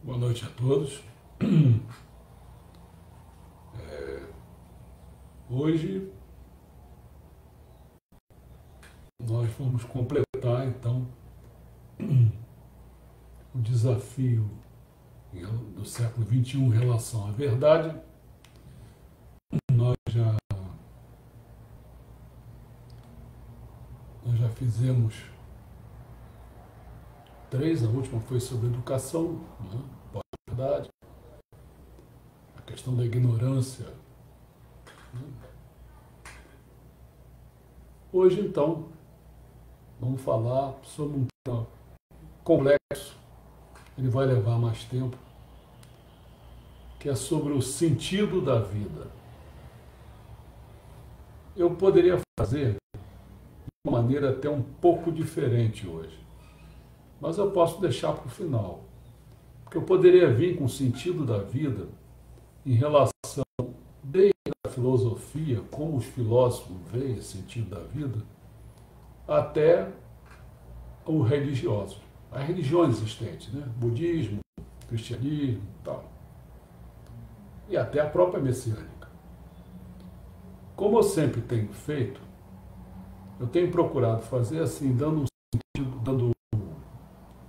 Boa noite a todos. Hoje nós vamos completar então o desafio do século XXI em relação à verdade. Nós já fizemos 3, a última foi sobre educação, né? Pós-verdade, a questão da ignorância. Hoje, então, vamos falar sobre um tema complexo, ele vai levar mais tempo, que é sobre o sentido da vida. Eu poderia fazer de uma maneira até um pouco diferente hoje, mas eu posso deixar para o final, porque eu poderia vir com o sentido da vida em relação desde a filosofia, como os filósofos veem o sentido da vida, até o religioso, as religiões existentes, né? Budismo, cristianismo e tal, e até a própria messiânica. Como eu sempre tenho feito, eu tenho procurado fazer assim, dando um sentido, dando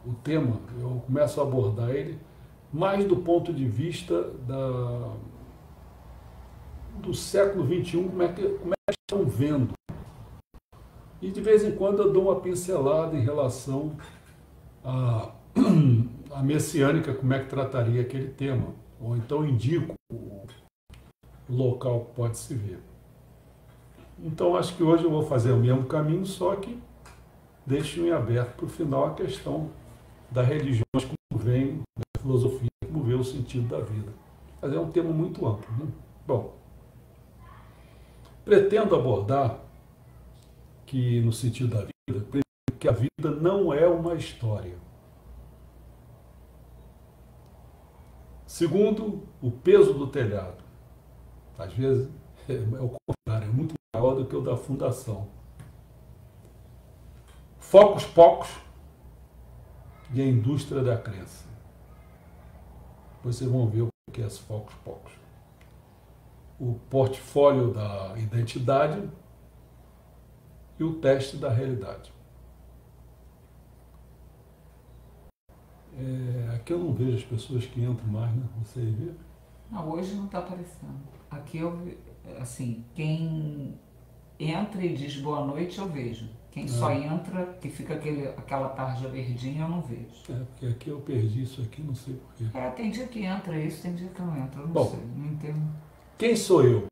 o tema, eu começo a abordar ele mais do ponto de vista do século XXI, como é que estão vendo. E de vez em quando eu dou uma pincelada em relação à messiânica, como é que trataria aquele tema, ou então indico o local que pode se ver. Então acho que hoje eu vou fazer o mesmo caminho, só que deixo em aberto para o final a questão das religiões, como vem, da filosofia, como vê o sentido da vida. Mas é um tema muito amplo, né? Bom, pretendo abordar que, no sentido da vida, que a vida não é uma história. Segundo, o peso do telhado. Às vezes é o contrário, é muito maior do que o da fundação. Focos pocos e a indústria da crença. Vocês vão ver o que é esse focos pocos. O portfólio da identidade e o teste da realidade. Aqui eu não vejo as pessoas que entram mais, né? Vocês viram? Não, hoje não está aparecendo. Aqui eu, assim, quem entra e diz boa noite eu vejo. Quem só entra, que fica aquela tarja verdinha, eu não vejo. Porque aqui eu perdi isso aqui, não sei porquê. Tem dia que entra isso, tem dia que não entra, eu não sei, não entendo. Quem sou eu?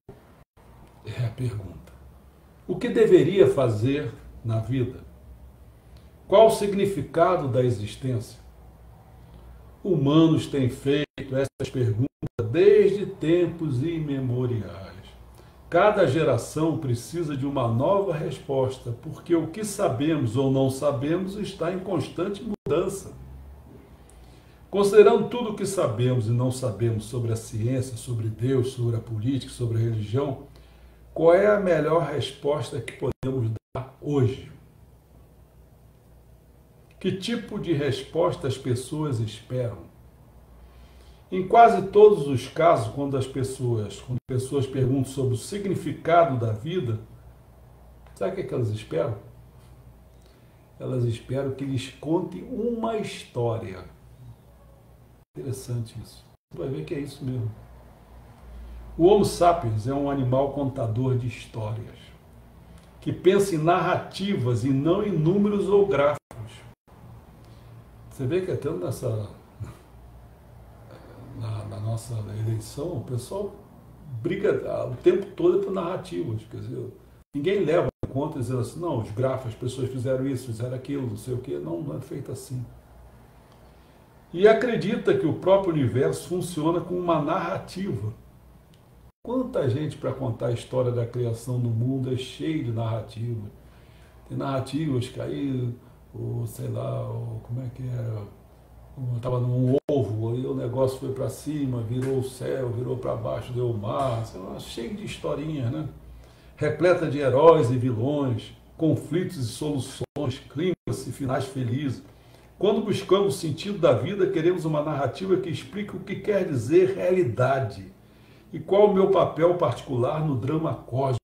É a pergunta. O que deveria fazer na vida? Qual o significado da existência? Humanos têm feito essas perguntas desde tempos imemoriais. Cada geração precisa de uma nova resposta, porque o que sabemos ou não sabemos está em constante mudança. Considerando tudo o que sabemos e não sabemos sobre a ciência, sobre Deus, sobre a política, sobre a religião, qual é a melhor resposta que podemos dar hoje? Que tipo de resposta as pessoas esperam? Em quase todos os casos, quando pessoas perguntam sobre o significado da vida, sabe o que elas esperam? Elas esperam que lhes conte uma história. Interessante isso. Você vai ver que é isso mesmo. O Homo sapiens é um animal contador de histórias, que pensa em narrativas e não em números ou gráficos. Você vê que até na nossa eleição, o pessoal briga o tempo todo por narrativas. Quer dizer, ninguém leva em conta dizendo assim, não, os gráficos, as pessoas fizeram isso, fizeram aquilo, não sei o quê. Não, não é feito assim. E acredita que o próprio universo funciona com uma narrativa. Quanta gente para contar a história da criação do mundo é cheio de narrativas. Tem narrativas que aí, sei lá, como é que é? Estava num ovo, aí o negócio foi para cima, virou o céu, virou para baixo, deu o mar, sei lá, cheio de historinhas, né? Repleta de heróis e vilões, conflitos e soluções, climas e finais felizes. Quando buscamos o sentido da vida, queremos uma narrativa que explique o que quer dizer realidade e qual o meu papel particular no drama cósmico.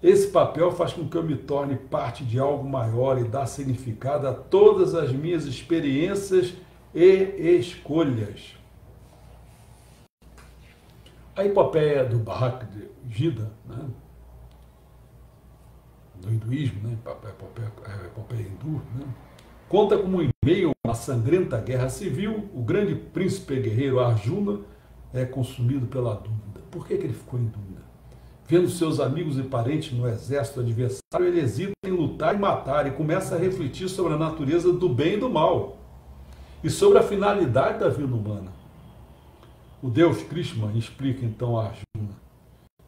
Esse papel faz com que eu me torne parte de algo maior e dá significado a todas as minhas experiências e escolhas. A epopeia do Bhagavad Gita, né, do hinduísmo, né, a epopeia hindu, né, conta como em meio a uma sangrenta guerra civil, o grande príncipe guerreiro Arjuna é consumido pela dúvida. Por que ele ficou em dúvida? Vendo seus amigos e parentes no exército adversário, ele hesita em lutar e matar e começa a refletir sobre a natureza do bem e do mal e sobre a finalidade da vida humana. O Deus Krishna explica então a Arjuna: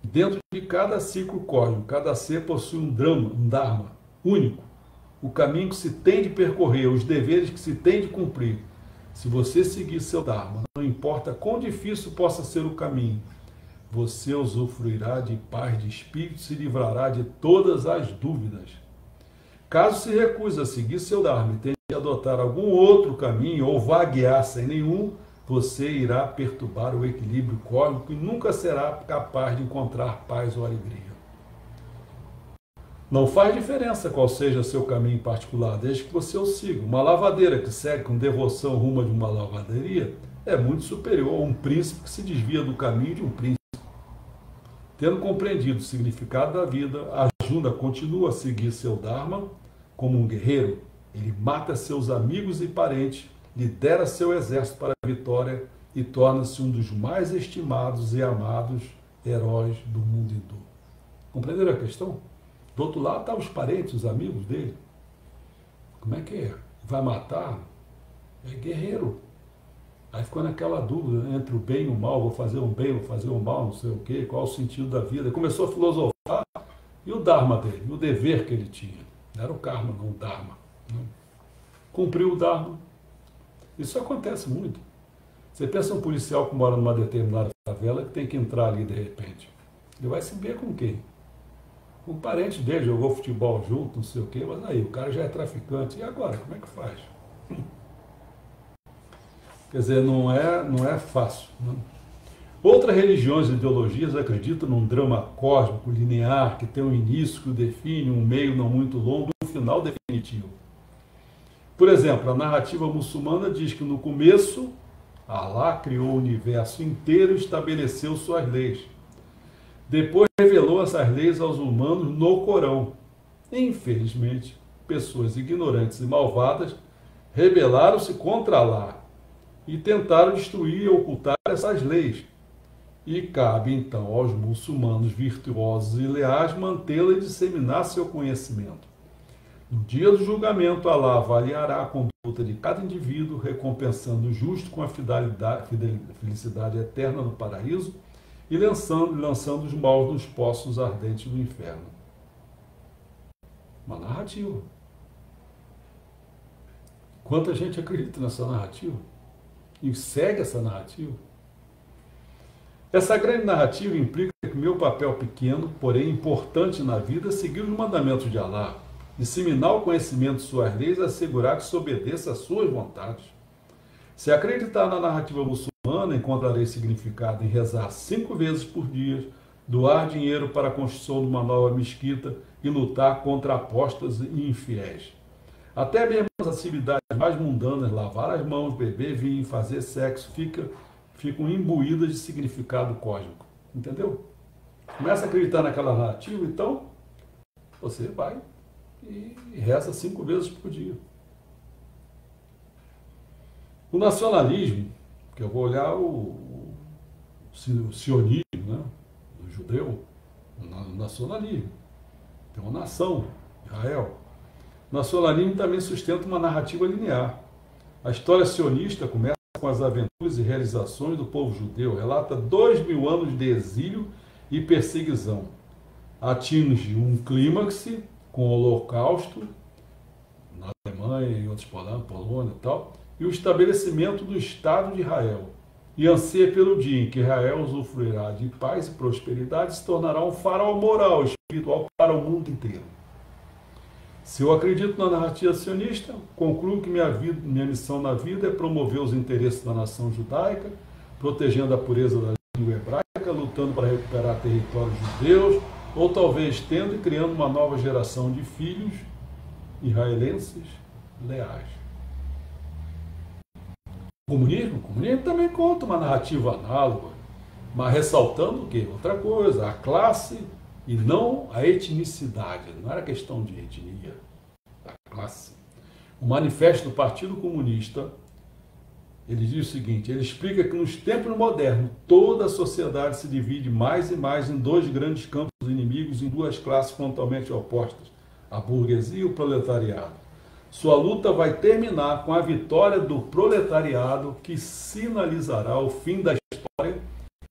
dentro de cada ciclo cósmico, cada ser possui um dharma único, o caminho que se tem de percorrer, os deveres que se tem de cumprir. Se você seguir seu dharma, não importa quão difícil possa ser o caminho, você usufruirá de paz de espírito e se livrará de todas as dúvidas. Caso se recuse a seguir seu dharma e tente adotar algum outro caminho ou vaguear sem nenhum, você irá perturbar o equilíbrio cósmico e nunca será capaz de encontrar paz ou alegria. Não faz diferença qual seja seu caminho particular, desde que você o siga. Uma lavadeira que segue com devoção rumo a de uma lavanderia é muito superior a um príncipe que se desvia do caminho de um príncipe. Tendo compreendido o significado da vida, Arjuna continua a seguir seu dharma como um guerreiro. Ele mata seus amigos e parentes, lidera seu exército para a vitória e torna-se um dos mais estimados e amados heróis do mundo hindu. Compreenderam a questão? Do outro lado estão os parentes, os amigos dele. Como é que é? Vai matar? É guerreiro. Aí ficou naquela dúvida entre o bem e o mal, vou fazer o bem, vou fazer o mal, não sei o quê, qual o sentido da vida. Começou a filosofar, e o dharma dele, o dever que ele tinha. Não era o karma, não o dharma. Cumpriu o dharma. Isso acontece muito. Você pensa um policial que mora numa determinada favela que tem que entrar ali de repente. Ele vai se ver com quem? Com o parente dele, jogou futebol junto, não sei o quê, mas aí o cara já é traficante. E agora, como é que faz? Quer dizer, não é fácil. Né? Outras religiões e ideologias acreditam num drama cósmico, linear, que tem um início que o define, um meio não muito longo e um final definitivo. Por exemplo, a narrativa muçulmana diz que no começo, Alá criou o universo inteiro e estabeleceu suas leis. Depois revelou essas leis aos humanos no Corão. Infelizmente, pessoas ignorantes e malvadas rebelaram-se contra Alá e tentaram destruir e ocultar essas leis. E cabe então aos muçulmanos virtuosos e leais mantê-la e disseminar seu conhecimento. No dia do julgamento, Alá avaliará a conduta de cada indivíduo, recompensando o justo com a felicidade eterna no paraíso e lançando os maus nos poços ardentes do inferno. Uma narrativa. Quanta gente acredita nessa narrativa? E segue essa narrativa? Essa grande narrativa implica que meu papel pequeno, porém importante na vida, é seguir os mandamentos de Alá, disseminar o conhecimento de suas leis e assegurar que se obedeça às suas vontades. Se acreditar na narrativa muçulmana, encontrarei significado em rezar 5 vezes por dia, doar dinheiro para a construção de uma nova mesquita e lutar contra apostas e infiéis. Até mesmo as atividades mais mundanas, lavar as mãos, beber vinho, fazer sexo, ficam imbuídas de significado cósmico. Entendeu? Começa a acreditar naquela narrativa, então você vai e reza 5 vezes por dia. O nacionalismo, que eu vou olhar o sionismo, né, do judeu, o nacionalismo. Tem uma nação, Israel. O nacionalismo também sustenta uma narrativa linear. A história sionista começa com as aventuras e realizações do povo judeu, relata 2000 anos de exílio e perseguição. Atinge um clímax com o Holocausto, na Alemanha, em outros Polônia e tal, e o estabelecimento do Estado de Israel. E anseia pelo dia em que Israel usufruirá de paz e prosperidade e se tornará um farol moral e espiritual para o mundo inteiro. Se eu acredito na narrativa sionista, concluo que minha missão na vida é promover os interesses da nação judaica, protegendo a pureza da língua hebraica, lutando para recuperar territórios judeus, ou talvez tendo e criando uma nova geração de filhos israelenses leais. O comunismo também conta uma narrativa análoga, mas ressaltando o quê? Outra coisa, a classe e não a etnicidade. Não era questão de etnia, da classe. O manifesto do Partido Comunista, ele diz o seguinte, ele explica que nos tempos modernos, toda a sociedade se divide mais e mais em dois grandes campos inimigos, em duas classes frontalmente opostas, a burguesia e o proletariado. Sua luta vai terminar com a vitória do proletariado, que sinalizará o fim da história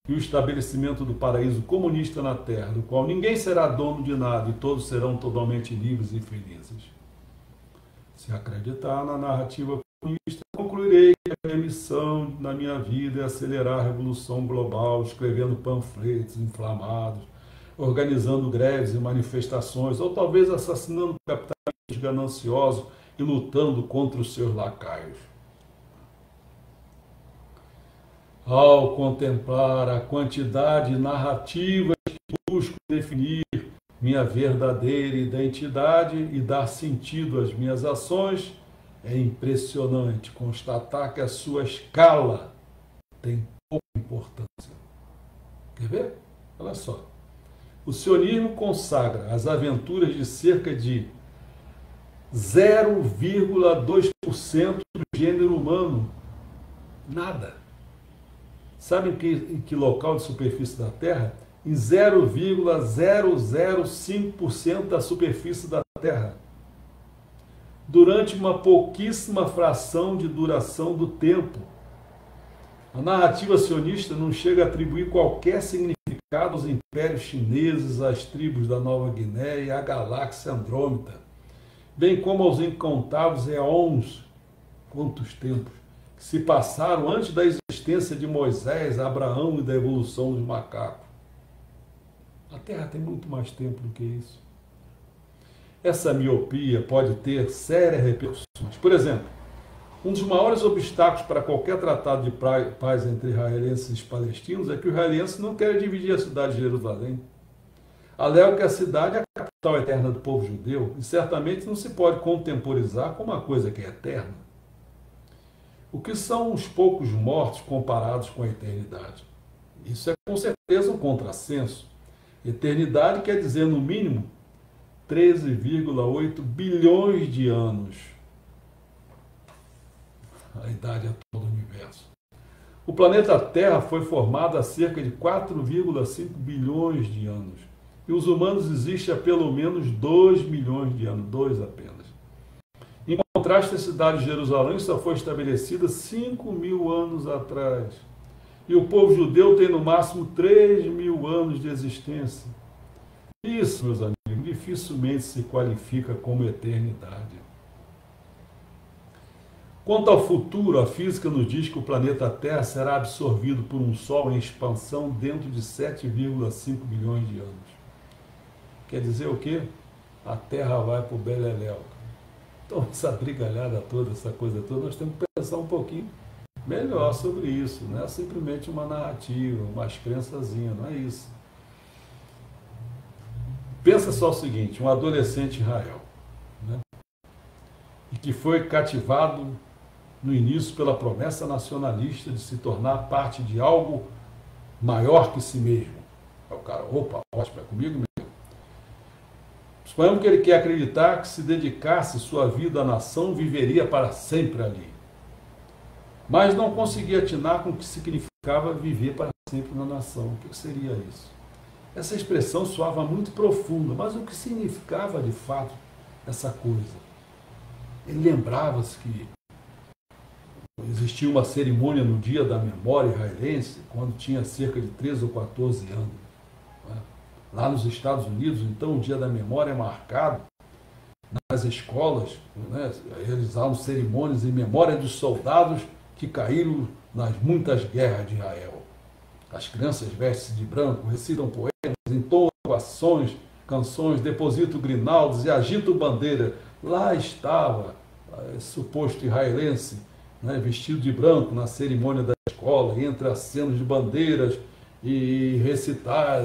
e o estabelecimento do paraíso comunista na Terra, do qual ninguém será dono de nada e todos serão totalmente livres e felizes. Se acreditar na narrativa comunista, concluirei que a minha missão na minha vida é acelerar a revolução global, escrevendo panfletos inflamados, organizando greves e manifestações, ou talvez assassinando capitalistas gananciosos e lutando contra os seus lacaios. Ao contemplar a quantidade de narrativas que busco definir minha verdadeira identidade e dar sentido às minhas ações, é impressionante constatar que a sua escala tem pouca importância. Quer ver? Olha só. O sionismo consagra as aventuras de cerca de 0,2% do gênero humano. Nada. Sabe em que local de superfície da Terra? Em 0,005% da superfície da Terra. Durante uma pouquíssima fração de duração do tempo. A narrativa sionista não chega a atribuir qualquer significado aos impérios chineses, às tribos da Nova Guiné e à galáxia Andrômeda, bem como aos incontáveis eons, quantos tempos, que se passaram antes da existência de Moisés, Abraão e da evolução dos macacos. A Terra tem muito mais tempo do que isso. Essa miopia pode ter sérias repercussões. Por exemplo, um dos maiores obstáculos para qualquer tratado de paz entre israelenses e palestinos é que os israelenses não querem dividir a cidade de Jerusalém. Alegam que a cidade é a capital eterna do povo judeu e certamente não se pode contemporizar com uma coisa que é eterna. O que são os poucos mortos comparados com a eternidade? Isso é com certeza um contrassenso. Eternidade quer dizer, no mínimo, 13,8 bilhões de anos. A idade atual do universo. O planeta Terra foi formado há cerca de 4,5 bilhões de anos. E os humanos existem há pelo menos 2 milhões de anos, 2 apenas. Em contraste, a cidade de Jerusalém só foi estabelecida 5.000 anos atrás. E o povo judeu tem no máximo 3.000 anos de existência. Isso, meus amigos, dificilmente se qualifica como eternidade. Quanto ao futuro, a física nos diz que o planeta Terra será absorvido por um Sol em expansão dentro de 7,5 bilhões de anos. Quer dizer o quê? A Terra vai para o beleléu. Então, essa brigalhada toda, essa coisa toda, nós temos que pensar um pouquinho melhor sobre isso. Não é simplesmente uma narrativa, umas crençazinhas, não é isso. Pensa só o seguinte, um adolescente em Israel, né, e que foi cativado no início pela promessa nacionalista de se tornar parte de algo maior que si mesmo. Aí o cara, opa, ótimo, é comigo mesmo. Suponhamos que ele quer acreditar que se dedicasse sua vida à nação, viveria para sempre ali. Mas não conseguia atinar com o que significava viver para sempre na nação. O que seria isso? Essa expressão soava muito profunda, mas o que significava de fato essa coisa? Ele lembrava-se que existia uma cerimônia no Dia da Memória israelense, quando tinha cerca de 13 ou 14 anos. Né? Lá nos Estados Unidos, então, o Dia da Memória é marcado nas escolas, né? Realizavam cerimônias em memória dos soldados que caíram nas muitas guerras de Israel. As crianças vestem-se de branco, recitam poemas, entoam orações canções, deposito grinaldas e agito bandeira. Lá estava suposto israelense, né, vestido de branco na cerimônia da escola, entre acenos de bandeiras e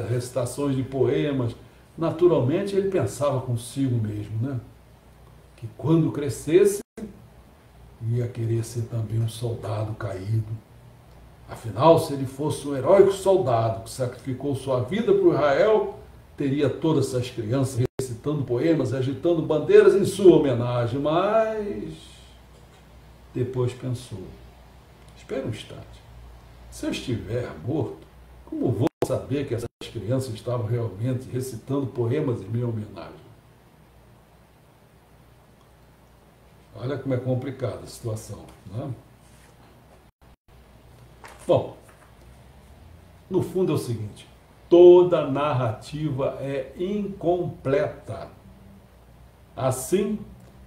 recitações de poemas. Naturalmente ele pensava consigo mesmo, né, que quando crescesse ia querer ser também um soldado caído. Afinal, se ele fosse um heróico soldado que sacrificou sua vida por Israel, teria todas essas crianças recitando poemas, agitando bandeiras em sua homenagem. Mas depois pensou: espera um instante, se eu estiver morto, como vou saber que essas crianças estavam realmente recitando poemas em minha homenagem? Olha como é complicada a situação, né? Bom, no fundo é o seguinte: toda narrativa é incompleta. Assim,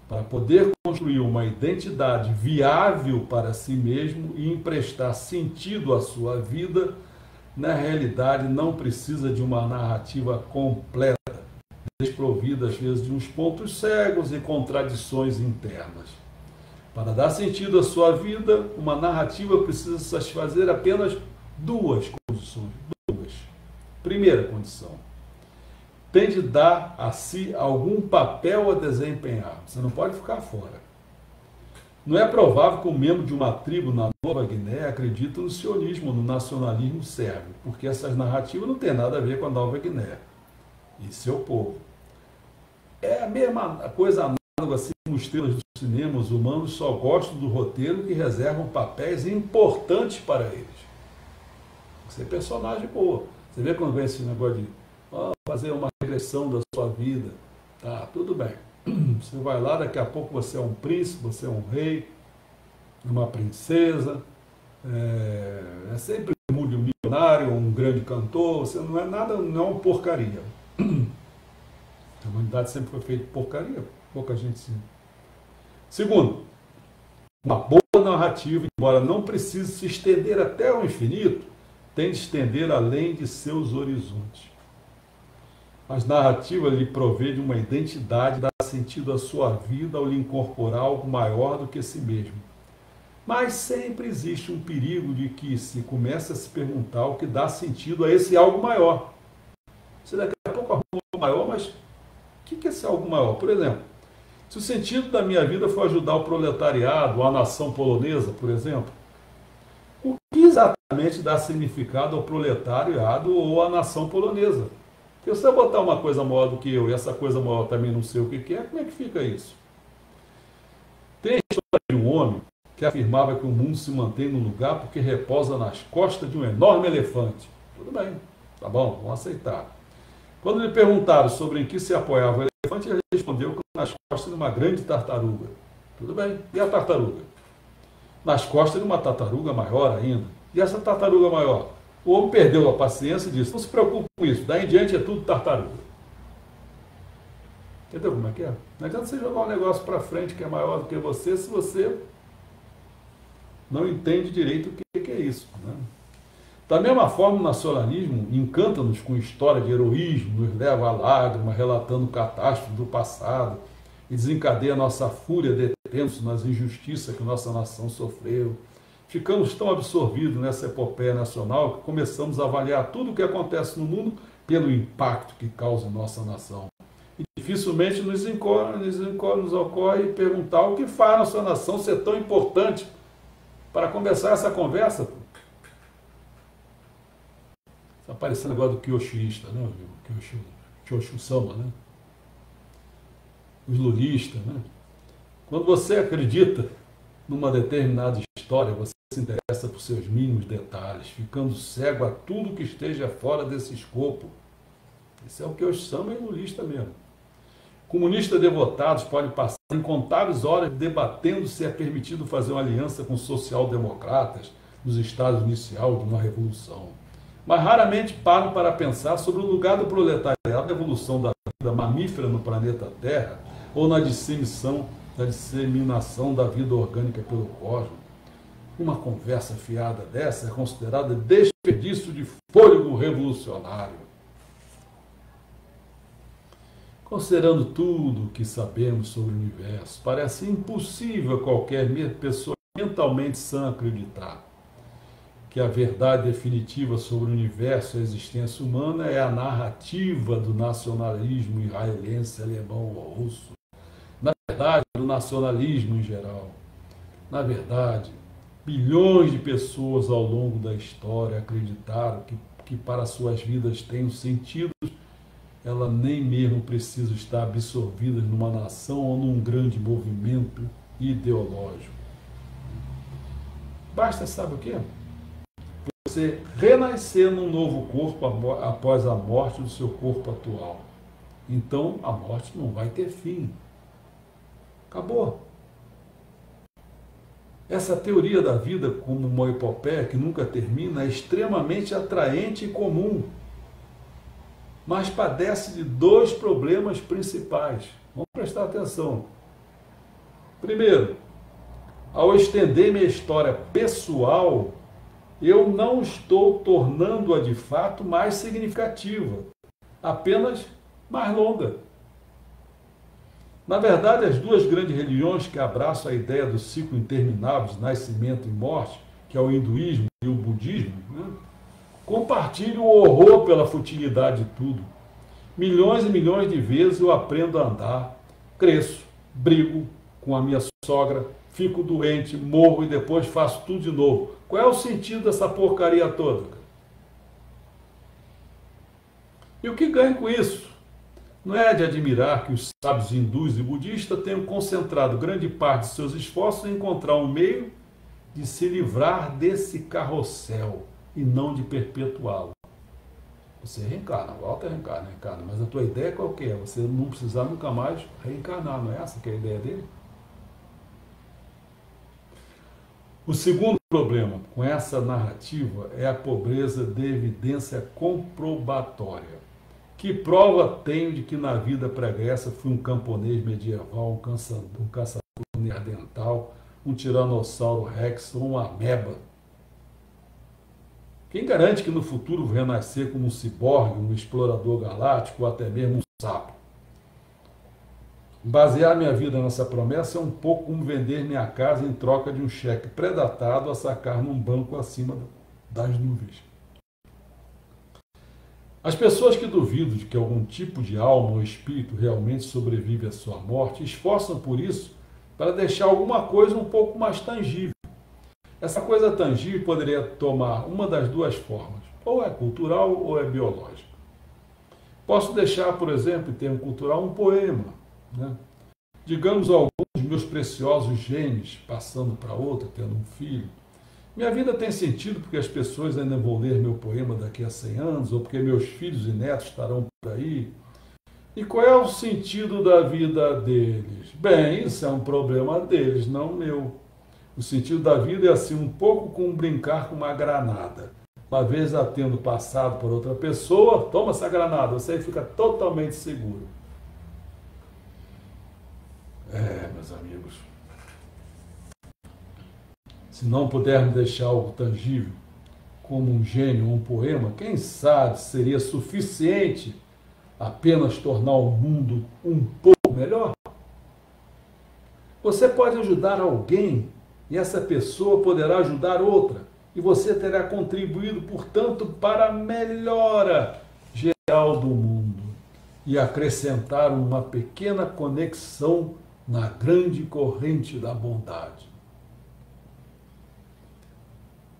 para poder construir uma identidade viável para si mesmo e emprestar sentido à sua vida, na realidade não precisa de uma narrativa completa, desprovida às vezes de uns pontos cegos e contradições internas. Para dar sentido à sua vida, uma narrativa precisa satisfazer apenas duas condições. Primeira condição: tem de dar a si algum papel a desempenhar. Você não pode ficar fora. Não é provável que um membro de uma tribo na Nova Guiné acredite no sionismo, no nacionalismo sérvio, porque essas narrativas não têm nada a ver com a Nova Guiné e seu povo. É a mesma coisa análoga assim, como estrelas do cinema, os humanos só gostam do roteiro que reservam papéis importantes para eles. Você é personagem boa. Você vê quando vem esse negócio de fazer uma regressão da sua vida. Tá, tudo bem. Você vai lá, daqui a pouco você é um príncipe, você é um rei, uma princesa, é sempre um milionário, um grande cantor, você não é nada, não é uma porcaria. A humanidade sempre foi feita de porcaria, pouca gente se... Segundo, uma boa narrativa, embora não precise se estender até o infinito, tem de estender além de seus horizontes. As narrativas lhe provê de uma identidade, dá sentido à sua vida ao lhe incorporar algo maior do que si mesmo. Mas sempre existe um perigo de que se comece a se perguntar o que dá sentido a esse algo maior. Você daqui a pouco arruma algo maior, mas o que é esse algo maior? Por exemplo, se o sentido da minha vida for ajudar o proletariado, a nação polonesa, por exemplo, o que exatamente dá significado ao proletariado ou à nação polonesa? Porque se eu botar uma coisa maior do que eu e essa coisa maior também não sei o que é, como é que fica isso? Tem a história de um homem que afirmava que o mundo se mantém no lugar porque repousa nas costas de um enorme elefante. Tudo bem, tá bom, vamos aceitar. Quando lhe perguntaram sobre em que se apoiava o elefante, ele respondeu que nas costas de uma grande tartaruga. Tudo bem, e a tartaruga? Nas costas de uma tartaruga maior ainda. E essa tartaruga maior? O homem perdeu a paciência e disse: não se preocupe com isso, daí em diante é tudo tartaruga. Entendeu como é que é? Não adianta você jogar um negócio para frente que é maior do que você, se você não entende direito o que é isso, né? Da mesma forma, o nacionalismo encanta-nos com história de heroísmo, nos leva à lágrima, relatando catástrofes do passado, e desencadeia nossa fúria detendo-se nas injustiças que nossa nação sofreu. Ficamos tão absorvidos nessa epopeia nacional que começamos a avaliar tudo o que acontece no mundo pelo impacto que causa em nossa nação. E dificilmente nos ocorre perguntar o que faz a nossa nação ser tão importante para começar essa conversa. Está parecendo agora do Kiyoshiista, né? Kiyoshu-sama, né? Os lulistas, né? Quando você acredita numa determinada história, você se interessa por seus mínimos detalhes, ficando cego a tudo que esteja fora desse escopo. Isso é o Kiyoshu-sama e lulista mesmo. Comunistas devotados podem passar incontáveis horas debatendo se é permitido fazer uma aliança com social-democratas nos estágios iniciais de uma revolução. Mas raramente param para pensar sobre o lugar do proletariado na evolução da vida mamífera no planeta Terra ou na disseminação da vida orgânica pelo cosmos. Uma conversa fiada dessa é considerada desperdício de fôlego revolucionário. Considerando tudo o que sabemos sobre o universo, parece impossível a qualquer pessoa mentalmente sã acreditar que a verdade definitiva sobre o universo e a existência humana é a narrativa do nacionalismo israelense, alemão ou russo. Na verdade, do nacionalismo em geral. Na verdade, bilhões de pessoas ao longo da história acreditaram que para suas vidas tenham sentido, ela nem mesmo precisa estar absorvida numa nação ou num grande movimento ideológico. Basta, sabe o quê? Você renascer num novo corpo após a morte do seu corpo atual. Então, a morte não vai ter fim. Acabou. Essa teoria da vida como uma epopeia que nunca termina é extremamente atraente e comum, mas padece de dois problemas principais. Vamos prestar atenção. Primeiro, ao estender minha história pessoal, eu não estou tornando-a de fato mais significativa, apenas mais longa. Na verdade, as duas grandes religiões que abraçam a ideia do ciclo interminável de nascimento e morte, que é o hinduísmo e o budismo, compartilham o horror pela futilidade de tudo. Milhões e milhões de vezes eu aprendo a andar, cresço, brigo com a minha sogra, fico doente, morro e depois faço tudo de novo. Qual é o sentido dessa porcaria toda? E o que ganho com isso? Não é de admirar que os sábios hindus e budistas tenham concentrado grande parte de seus esforços em encontrar um meio de se livrar desse carrossel e não de perpetuá-lo. Você reencarna, volta a reencarna, mas a tua ideia qual que é? Você não precisar nunca mais reencarnar, não é essa que é a ideia dele? O segundo problema com essa narrativa é a pobreza de evidência comprobatória. Que prova tenho de que na vida pregressa fui um camponês medieval, um caçador neandertal, um tiranossauro rex ou uma ameba? Quem garante que no futuro vou renascer como um ciborgue, um explorador galáctico ou até mesmo um sapo? Basear minha vida nessa promessa é um pouco como vender minha casa em troca de um cheque pré-datado a sacar num banco acima das nuvens. As pessoas que duvidam de que algum tipo de alma ou espírito realmente sobrevive à sua morte esforçam por isso para deixar alguma coisa um pouco mais tangível. Essa coisa tangível poderia tomar uma das duas formas, ou é cultural ou é biológica. Posso deixar, por exemplo, em termo cultural, um poema, digamos alguns dos meus preciosos genes passando para outra, tendo um filho. Minha vida tem sentido porque as pessoas ainda vão ler meu poema daqui a 100 anos, ou porque meus filhos e netos estarão por aí. E qual é o sentido da vida deles? Bem, isso é um problema deles, não meu. O sentido da vida é assim, um pouco como brincar com uma granada. Uma vez a tendo passado por outra pessoa, toma essa granada, você aí fica totalmente seguro. Meus amigos, se não pudermos deixar algo tangível, como um gênio ou um poema, quem sabe seria suficiente apenas tornar o mundo um pouco melhor? Você pode ajudar alguém e essa pessoa poderá ajudar outra, e você terá contribuído, portanto, para a melhora geral do mundo e acrescentar uma pequena conexão na grande corrente da bondade.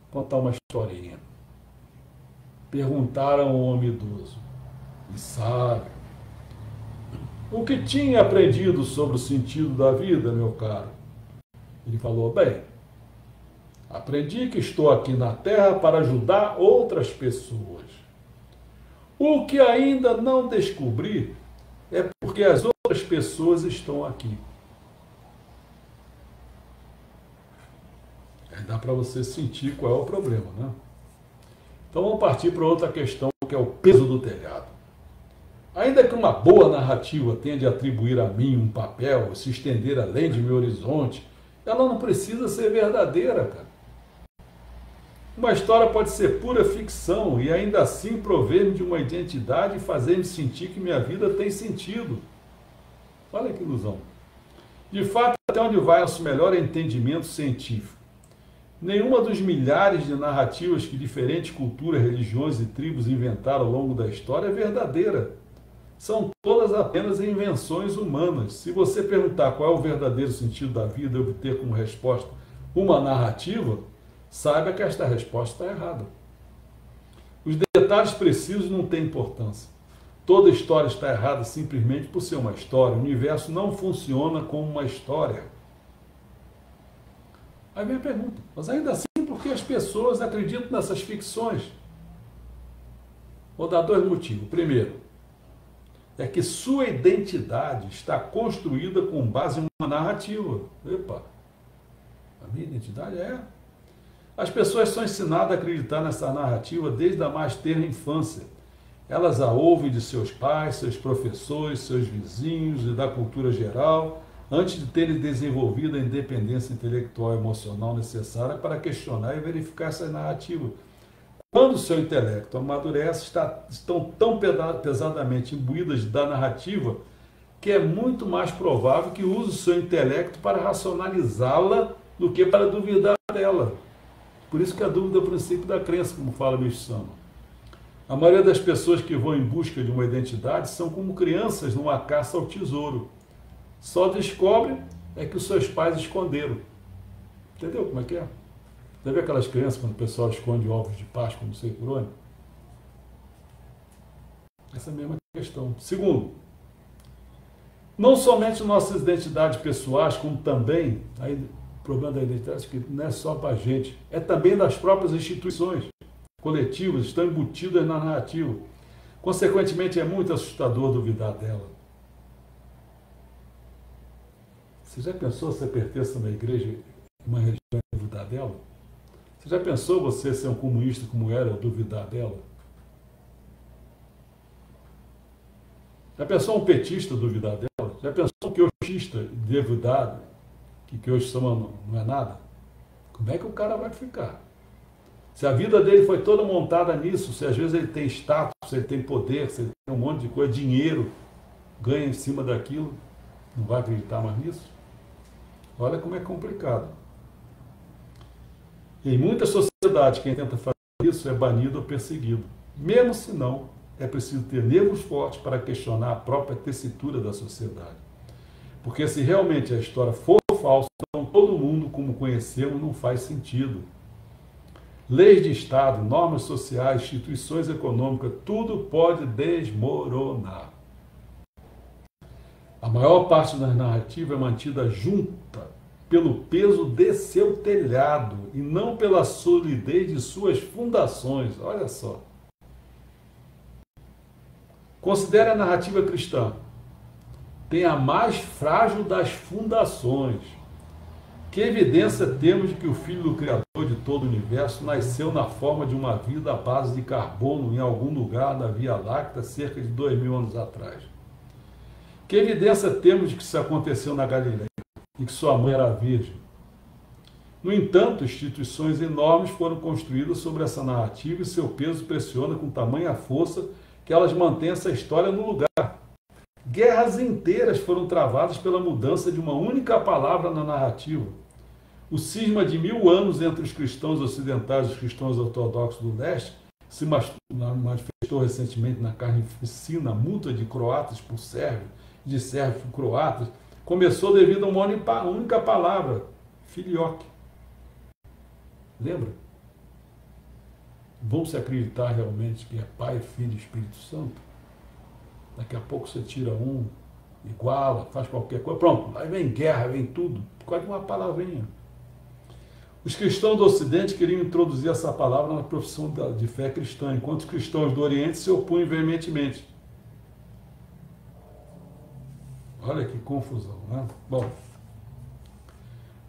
Vou contar uma historinha. Perguntaram ao homem idoso e sábio o que tinha aprendido sobre o sentido da vida, meu caro. Ele falou: bem, aprendi que estou aqui na Terra para ajudar outras pessoas. O que ainda não descobri é porque as outras pessoas estão aqui. Dá para você sentir qual é o problema, né? Então vamos partir para outra questão, que é o peso do telhado. Ainda que uma boa narrativa tenha de atribuir a mim um papel, se estender além de meu horizonte, ela não precisa ser verdadeira, cara. Uma história pode ser pura ficção e ainda assim prover-me de uma identidade e fazer-me sentir que minha vida tem sentido. Olha que ilusão. De fato, até onde vai nosso melhor entendimento científico, nenhuma dos milhares de narrativas que diferentes culturas, religiões e tribos inventaram ao longo da história é verdadeira. São todas apenas invenções humanas. Se você perguntar qual é o verdadeiro sentido da vida e obter como resposta uma narrativa, saiba que esta resposta está errada. Os detalhes precisos não têm importância. Toda história está errada simplesmente por ser uma história. O universo não funciona como uma história. Aí vem a pergunta, mas ainda assim, por que as pessoas acreditam nessas ficções? Vou dar dois motivos. Primeiro, é que sua identidade está construída com base em uma narrativa. Epa, a minha identidade é... As pessoas são ensinadas a acreditar nessa narrativa desde a mais tenra infância. Elas a ouvem de seus pais, seus professores, seus vizinhos e da cultura geral, antes de terem desenvolvido a independência intelectual e emocional necessária para questionar e verificar essa narrativa. Quando o seu intelecto amadurece, estão tão pesadamente imbuídas da narrativa que é muito mais provável que use o seu intelecto para racionalizá-la do que para duvidar dela. Por isso que a dúvida é o princípio da crença, como fala Mish Sama. A maioria das pessoas que vão em busca de uma identidade são como crianças numa caça ao tesouro. Só descobrem é que os seus pais esconderam. Entendeu como é que é? Já viu aquelas crianças quando o pessoal esconde ovos de Páscoa, não sei por onde? Essa é a mesma questão. Segundo, não somente nossas identidades pessoais, como também, aí, o problema da identidade é que não é só para a gente, é também das próprias instituições coletivas, estão embutidas na narrativa. Consequentemente, é muito assustador duvidar dela. Você já pensou você pertence a uma igreja, uma religião e duvidar dela? Você já pensou você ser um comunista como era, ou duvidar dela? Já pensou um petista duvidar dela? Já pensou um quioxista duvidar que hoje não é nada? Como é que o cara vai ficar? Se a vida dele foi toda montada nisso, se às vezes ele tem status, se ele tem poder, se ele tem um monte de coisa, dinheiro, ganha em cima daquilo, não vai acreditar mais nisso? Olha como é complicado. Em muitas sociedades, quem tenta fazer isso é banido ou perseguido. Mesmo se não, é preciso ter nervos fortes para questionar a própria tessitura da sociedade. Porque se realmente a história for falsa, então todo mundo como conhecemos não faz sentido. Leis de Estado, normas sociais, instituições econômicas, tudo pode desmoronar. A maior parte da narrativa é mantida junta pelo peso de seu telhado e não pela solidez de suas fundações. Olha só. Considere a narrativa cristã. Tem a mais frágil das fundações. Que evidência temos de que o Filho do Criador de todo o universo nasceu na forma de uma vida à base de carbono em algum lugar da Via Láctea cerca de 2000 anos atrás? Que evidência temos de que isso aconteceu na Galileia e que sua mãe era virgem? No entanto, instituições enormes foram construídas sobre essa narrativa e seu peso pressiona com tamanha força que elas mantêm essa história no lugar. Guerras inteiras foram travadas pela mudança de uma única palavra na narrativa. O cisma de 1000 anos entre os cristãos ocidentais e os cristãos ortodoxos do leste se manifestou recentemente na carnificina multa de croatas por sérvios, de sérvios por croatas, começou devido a uma única palavra, filioque. Lembra? Vão se acreditar realmente que é Pai, Filho e Espírito Santo? Daqui a pouco você tira um, iguala, faz qualquer coisa, pronto, aí vem guerra, vem tudo, por causa de uma palavrinha. Os cristãos do Ocidente queriam introduzir essa palavra na profissão de fé cristã, enquanto os cristãos do Oriente se opunham veementemente. Olha que confusão, né? Bom,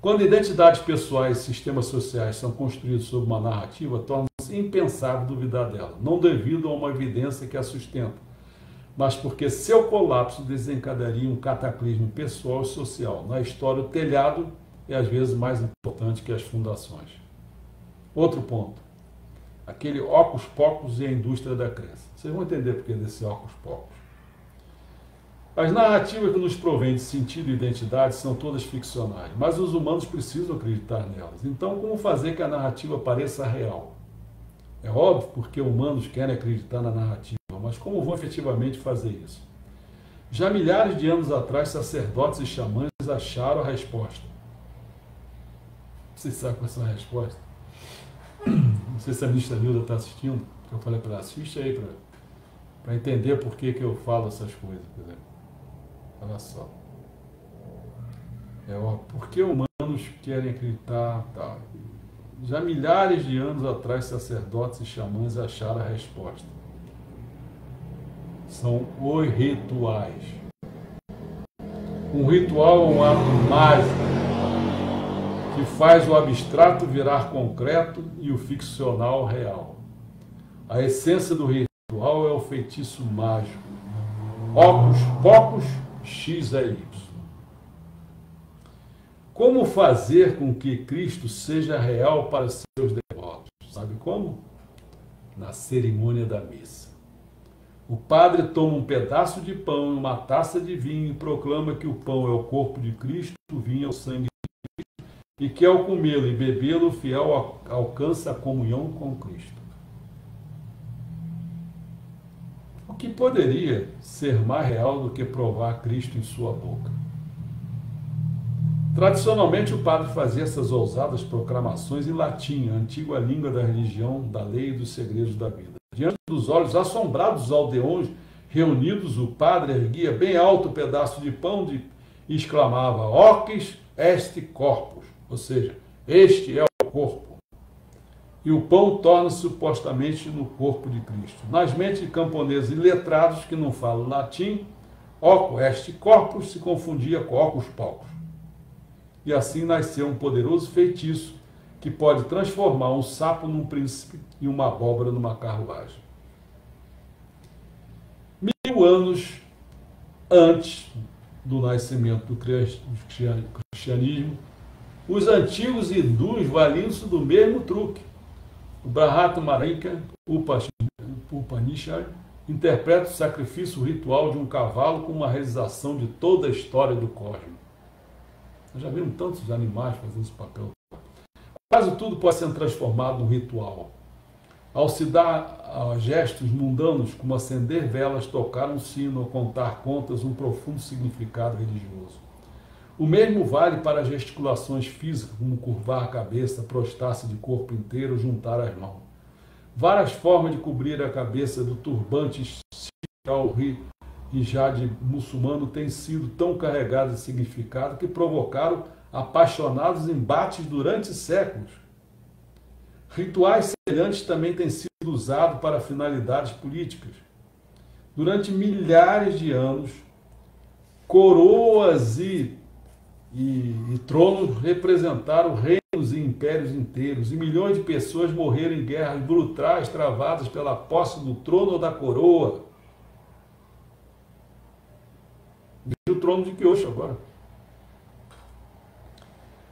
quando identidades pessoais e sistemas sociais são construídos sob uma narrativa, torna-se impensável duvidar dela, não devido a uma evidência que a sustenta, mas porque seu colapso desencadearia um cataclismo pessoal e social. Na história, o telhado é às vezes mais importante que as fundações. Outro ponto, aquele ocus pocus e a indústria da crença. Vocês vão entender por que desse ocus pocus. As narrativas que nos provêm de sentido e identidade são todas ficcionais, mas os humanos precisam acreditar nelas. Então, como fazer que a narrativa pareça real? É óbvio porque humanos querem acreditar na narrativa, mas como vão efetivamente fazer isso? Já milhares de anos atrás, sacerdotes e xamãs acharam a resposta. Você sabe qual é a resposta? Não sei se a ministra Nilda está assistindo, eu falei para ela, assiste aí para entender por que eu falo essas coisas. Por exemplo. Olha só. Porque humanos querem acreditar. Tá. Já milhares de anos atrás, sacerdotes e xamãs acharam a resposta. São os rituais. Um ritual é um ato mágico que faz o abstrato virar concreto e o ficcional real. A essência do ritual é o feitiço mágico. Ocus pocus, X é Y. Como fazer com que Cristo seja real para seus devotos? Sabe como? Na cerimônia da missa. O padre toma um pedaço de pão e uma taça de vinho e proclama que o pão é o corpo de Cristo, o vinho é o sangue de Cristo, e que ao comê-lo e bebê-lo, o fiel alcança a comunhão com Cristo. O que poderia ser mais real do que provar Cristo em sua boca? Tradicionalmente, o padre fazia essas ousadas proclamações em latim, a antiga língua da religião, da lei e dos segredos da vida. Diante dos olhos assombrados dos aldeões reunidos, o padre erguia bem alto o pedaço de pão e exclamava: Oquis est corpus, ou seja, este é o corpo. E o pão torna-se supostamente no corpo de Cristo. Nas mentes de camponeses iletrados que não falam latim, oco est corpus se confundia com ocus pocus. E assim nasceu um poderoso feitiço que pode transformar um sapo num príncipe e uma abóbora numa carruagem. 1000 anos antes do nascimento do cristianismo, os antigos hindus valiam-se do mesmo truque. O Brihadaranyaka Upanishad interpreta o sacrifício ritual de um cavalo como uma realização de toda a história do cosmos. Nós já vimos tantos animais fazendo esse papel. Quase tudo pode ser transformado num ritual. Ao se dar gestos mundanos, como acender velas, tocar um sino ou contar contas, um profundo significado religioso. O mesmo vale para gesticulações físicas, como curvar a cabeça, prostrar-se de corpo inteiro, juntar as mãos. Várias formas de cobrir a cabeça do turbante ao hijab muçulmano têm sido tão carregadas de significado que provocaram apaixonados embates durante séculos. Rituais semelhantes também têm sido usados para finalidades políticas. Durante milhares de anos, coroas e tronos representaram reinos e impérios inteiros, e milhões de pessoas morreram em guerras brutais travadas pela posse do trono ou da coroa. Veja o trono de Kyosho agora.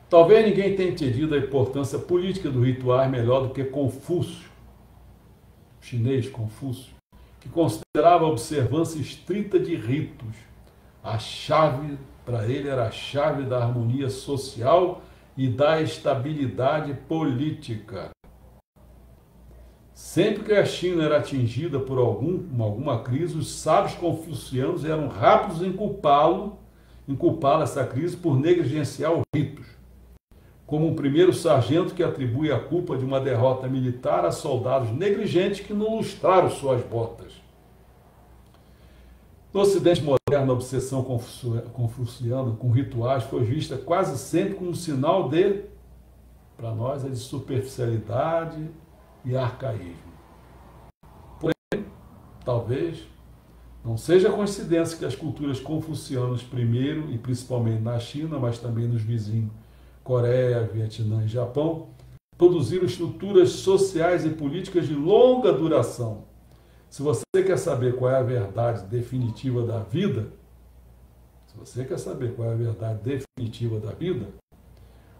Talvez ninguém tenha entendido a importância política do ritual melhor do que Confúcio, o chinês Confúcio, que considerava a observância estrita de ritos. A chave, para ele, era a chave da harmonia social e da estabilidade política. Sempre que a China era atingida por alguma crise, os sábios confucianos eram rápidos em culpá-la essa crise por negligenciar os ritos, como um primeiro sargento que atribui a culpa de uma derrota militar a soldados negligentes que não lustraram suas botas. No Ocidente moderno, a obsessão confuciana com rituais foi vista quase sempre como um sinal para nós, de superficialidade e arcaísmo. Porém, talvez não seja coincidência que as culturas confucianas, primeiro e principalmente na China, mas também nos vizinhos Coreia, Vietnã e Japão, produziram estruturas sociais e políticas de longa duração. Se você quer saber qual é a verdade definitiva da vida,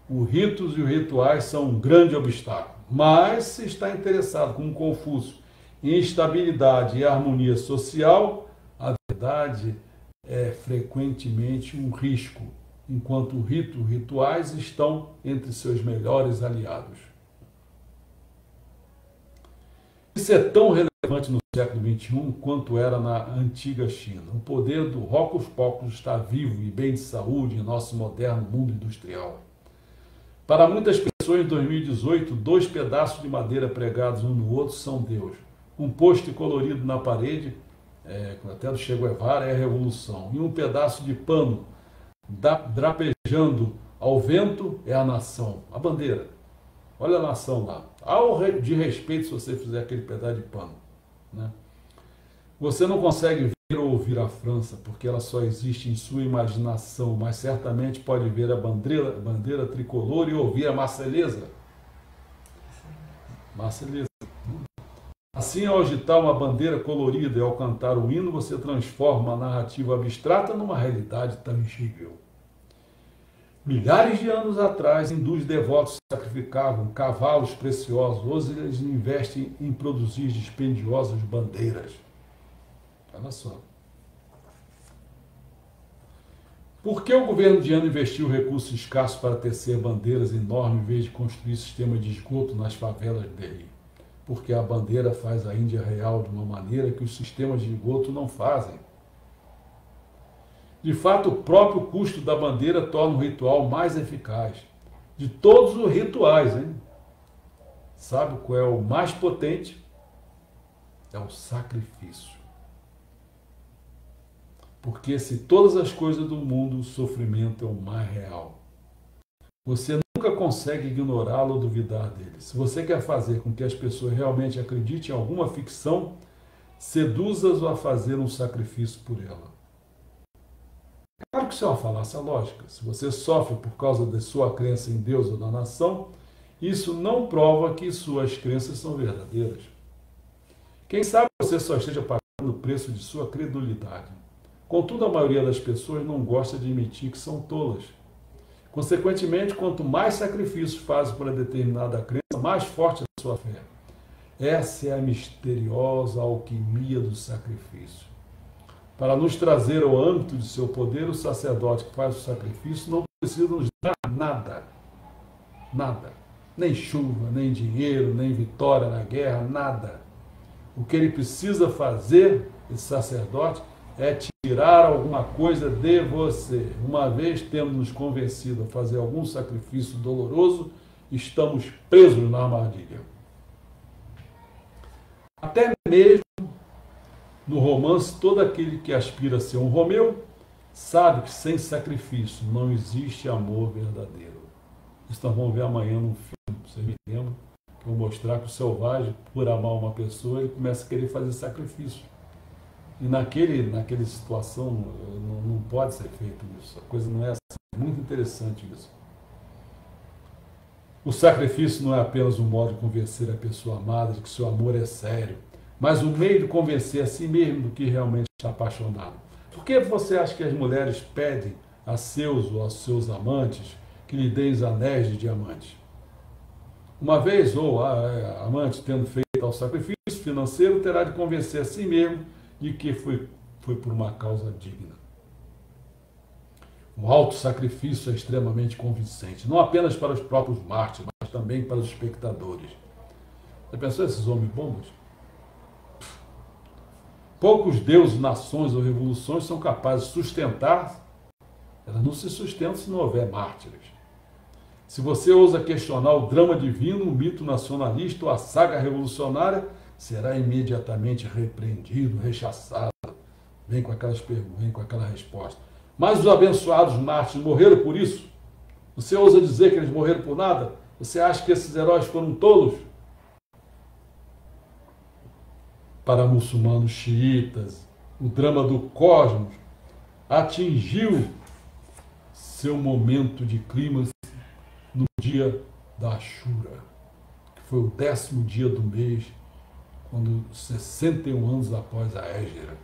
os ritos e os rituais são um grande obstáculo. Mas, se está interessado, como Confúcio, em estabilidade e harmonia social, a verdade é frequentemente um risco, enquanto rituais estão entre seus melhores aliados. Isso é tão relevante no século XXI quanto era na antiga China. O poder do hocus pocus está vivo e bem de saúde em nosso moderno mundo industrial. Para muitas pessoas, em 2018, 2 pedaços de madeira pregados um no outro são Deus. Um post colorido na parede, até do Che Guevara, é a revolução. E um pedaço de pano drapejando ao vento é a nação, a bandeira. Olha a nação lá. De respeito se você fizer aquele pedaço de pano, né? Você não consegue ver ou ouvir a França, porque ela só existe em sua imaginação, mas certamente pode ver a bandeira tricolor e ouvir a Marselhesa. Marselhesa. Assim, ao agitar uma bandeira colorida e ao cantar o hino, você transforma a narrativa abstrata numa realidade tangível. Milhares de anos atrás, hindus devotos sacrificavam cavalos preciosos. Hoje eles investem em produzir dispendiosas bandeiras. Olha só. Por que o governo indiano investiu recursos escassos para tecer bandeiras enormes em vez de construir sistema de esgoto nas favelas de Delhi? Porque a bandeira faz a Índia real de uma maneira que os sistemas de esgoto não fazem. De fato, o próprio custo da bandeira torna o ritual mais eficaz. De todos os rituais, hein? Sabe qual é o mais potente? É o sacrifício. Porque se todas as coisas do mundo, o sofrimento é o mais real. Você nunca consegue ignorá-lo ou duvidar dele. Se você quer fazer com que as pessoas realmente acreditem em alguma ficção, seduza-as a fazer um sacrifício por ela. Claro que isso é uma falácia lógica. Se você sofre por causa da sua crença em Deus ou na nação, isso não prova que suas crenças são verdadeiras. Quem sabe você só esteja pagando o preço de sua credulidade. Contudo, a maioria das pessoas não gosta de admitir que são tolas. Consequentemente, quanto mais sacrifícios fazem para determinada crença, mais forte é a sua fé. Essa é a misteriosa alquimia do sacrifício. Para nos trazer ao âmbito de seu poder, o sacerdote que faz o sacrifício não precisa nos dar nada. Nada. Nem chuva, nem dinheiro, nem vitória na guerra, nada. O que ele precisa fazer, esse sacerdote, é tirar alguma coisa de você. Uma vez tendo nos convencido a fazer algum sacrifício doloroso, estamos presos na armadilha. Até mesmo no romance, todo aquele que aspira a ser um Romeu sabe que sem sacrifício não existe amor verdadeiro. Isso nós vamos ver amanhã num filme, você me lembra, que eu vou mostrar que o selvagem, por amar uma pessoa, ele começa a querer fazer sacrifício. E naquela situação não pode ser feito isso. A coisa não é assim. É muito interessante isso. O sacrifício não é apenas um modo de convencer a pessoa amada de que seu amor é sério, mas um meio de convencer a si mesmo do que realmente está apaixonado. Por que você acha que as mulheres pedem a seus ou aos seus amantes que lhe deem os anéis de diamante? Uma vez, ou a amante tendo feito o sacrifício financeiro, terá de convencer a si mesmo de que foi por uma causa digna. O auto-sacrifício é extremamente convincente, não apenas para os próprios mártires, mas também para os espectadores. Já pensou esses homens bombas? Poucos deuses, nações ou revoluções são capazes de sustentar, elas não se sustentam se não houver mártires. Se você ousa questionar o drama divino, o mito nacionalista ou a saga revolucionária, será imediatamente repreendido, rechaçado. Vem com aquelas perguntas, vem com aquela resposta. Mas os abençoados mártires morreram por isso? Você ousa dizer que eles morreram por nada? Você acha que esses heróis foram tolos? Para muçulmanos xiitas, o drama do cosmos atingiu seu momento de clímax no dia da Ashura, que foi o 10º dia do mês, quando 61 anos após a Hégira.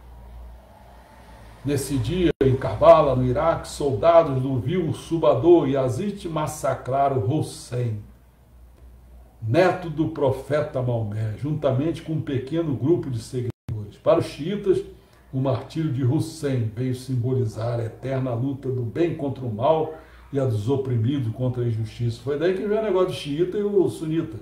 Nesse dia, em Karbala, no Iraque, soldados do vil Subador Yazid massacraram Hussein, neto do profeta Maomé, juntamente com um pequeno grupo de seguidores. Para os xiitas, O martírio de Hussein veio simbolizar a eterna luta do bem contra o mal e a dos oprimidos contra a injustiça. Foi daí que veio o negócio do xiita e o sunita.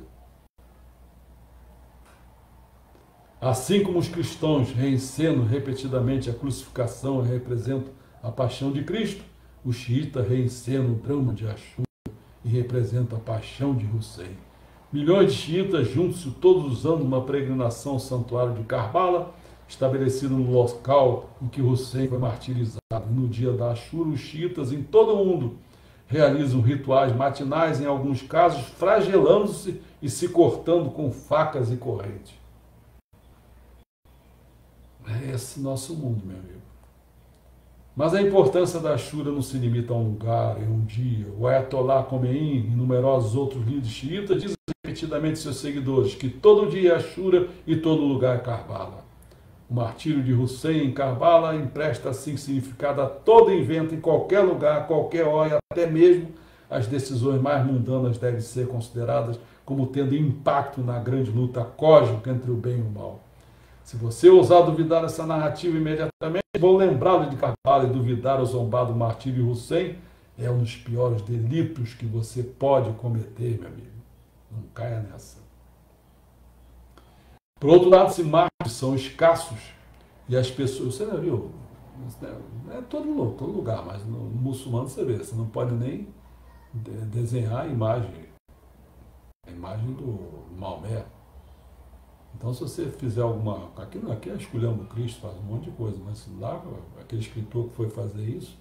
Assim como os cristãos reencenam repetidamente a crucificação e representam a paixão de Cristo, o xiita reencena o drama de Ashura e representa a paixão de Hussein. Milhões de xiitas juntam-se todos os anos numa peregrinação ao santuário de Karbala, estabelecido no local em que Hussein foi martirizado. No dia da Ashura, os xiitas em todo o mundo realizam rituais matinais, em alguns casos flagelando-se e se cortando com facas e correntes. É esse nosso mundo, meu amigo. Mas a importância da Ashura não se limita a um lugar, em um dia. O Ayatollah Khomeini e numerosos outros líderes xiitas dizem repetidamente a seus seguidores que todo dia é Ashura e todo lugar é Karbala. O martírio de Hussein em Karbala empresta assim significado a todo evento, em qualquer lugar, a qualquer hora, até mesmo as decisões mais mundanas devem ser consideradas como tendo impacto na grande luta cósmica entre o bem e o mal. Se você ousar duvidar dessa narrativa imediatamente, vou lembrá-lo de Karbala, e duvidar ou zombar do martírio de Hussein é um dos piores delitos que você pode cometer, meu amigo. Não caia nessa. Por outro lado, se mártires são escassos e as pessoas... Você já viu? É todo lugar, mas no muçulmano você vê. Você não pode nem desenhar a imagem do Maomé. Então, se você fizer alguma... Aqui é esculhamba Cristo, faz um monte de coisa, mas lá, aquele escritor que foi fazer isso,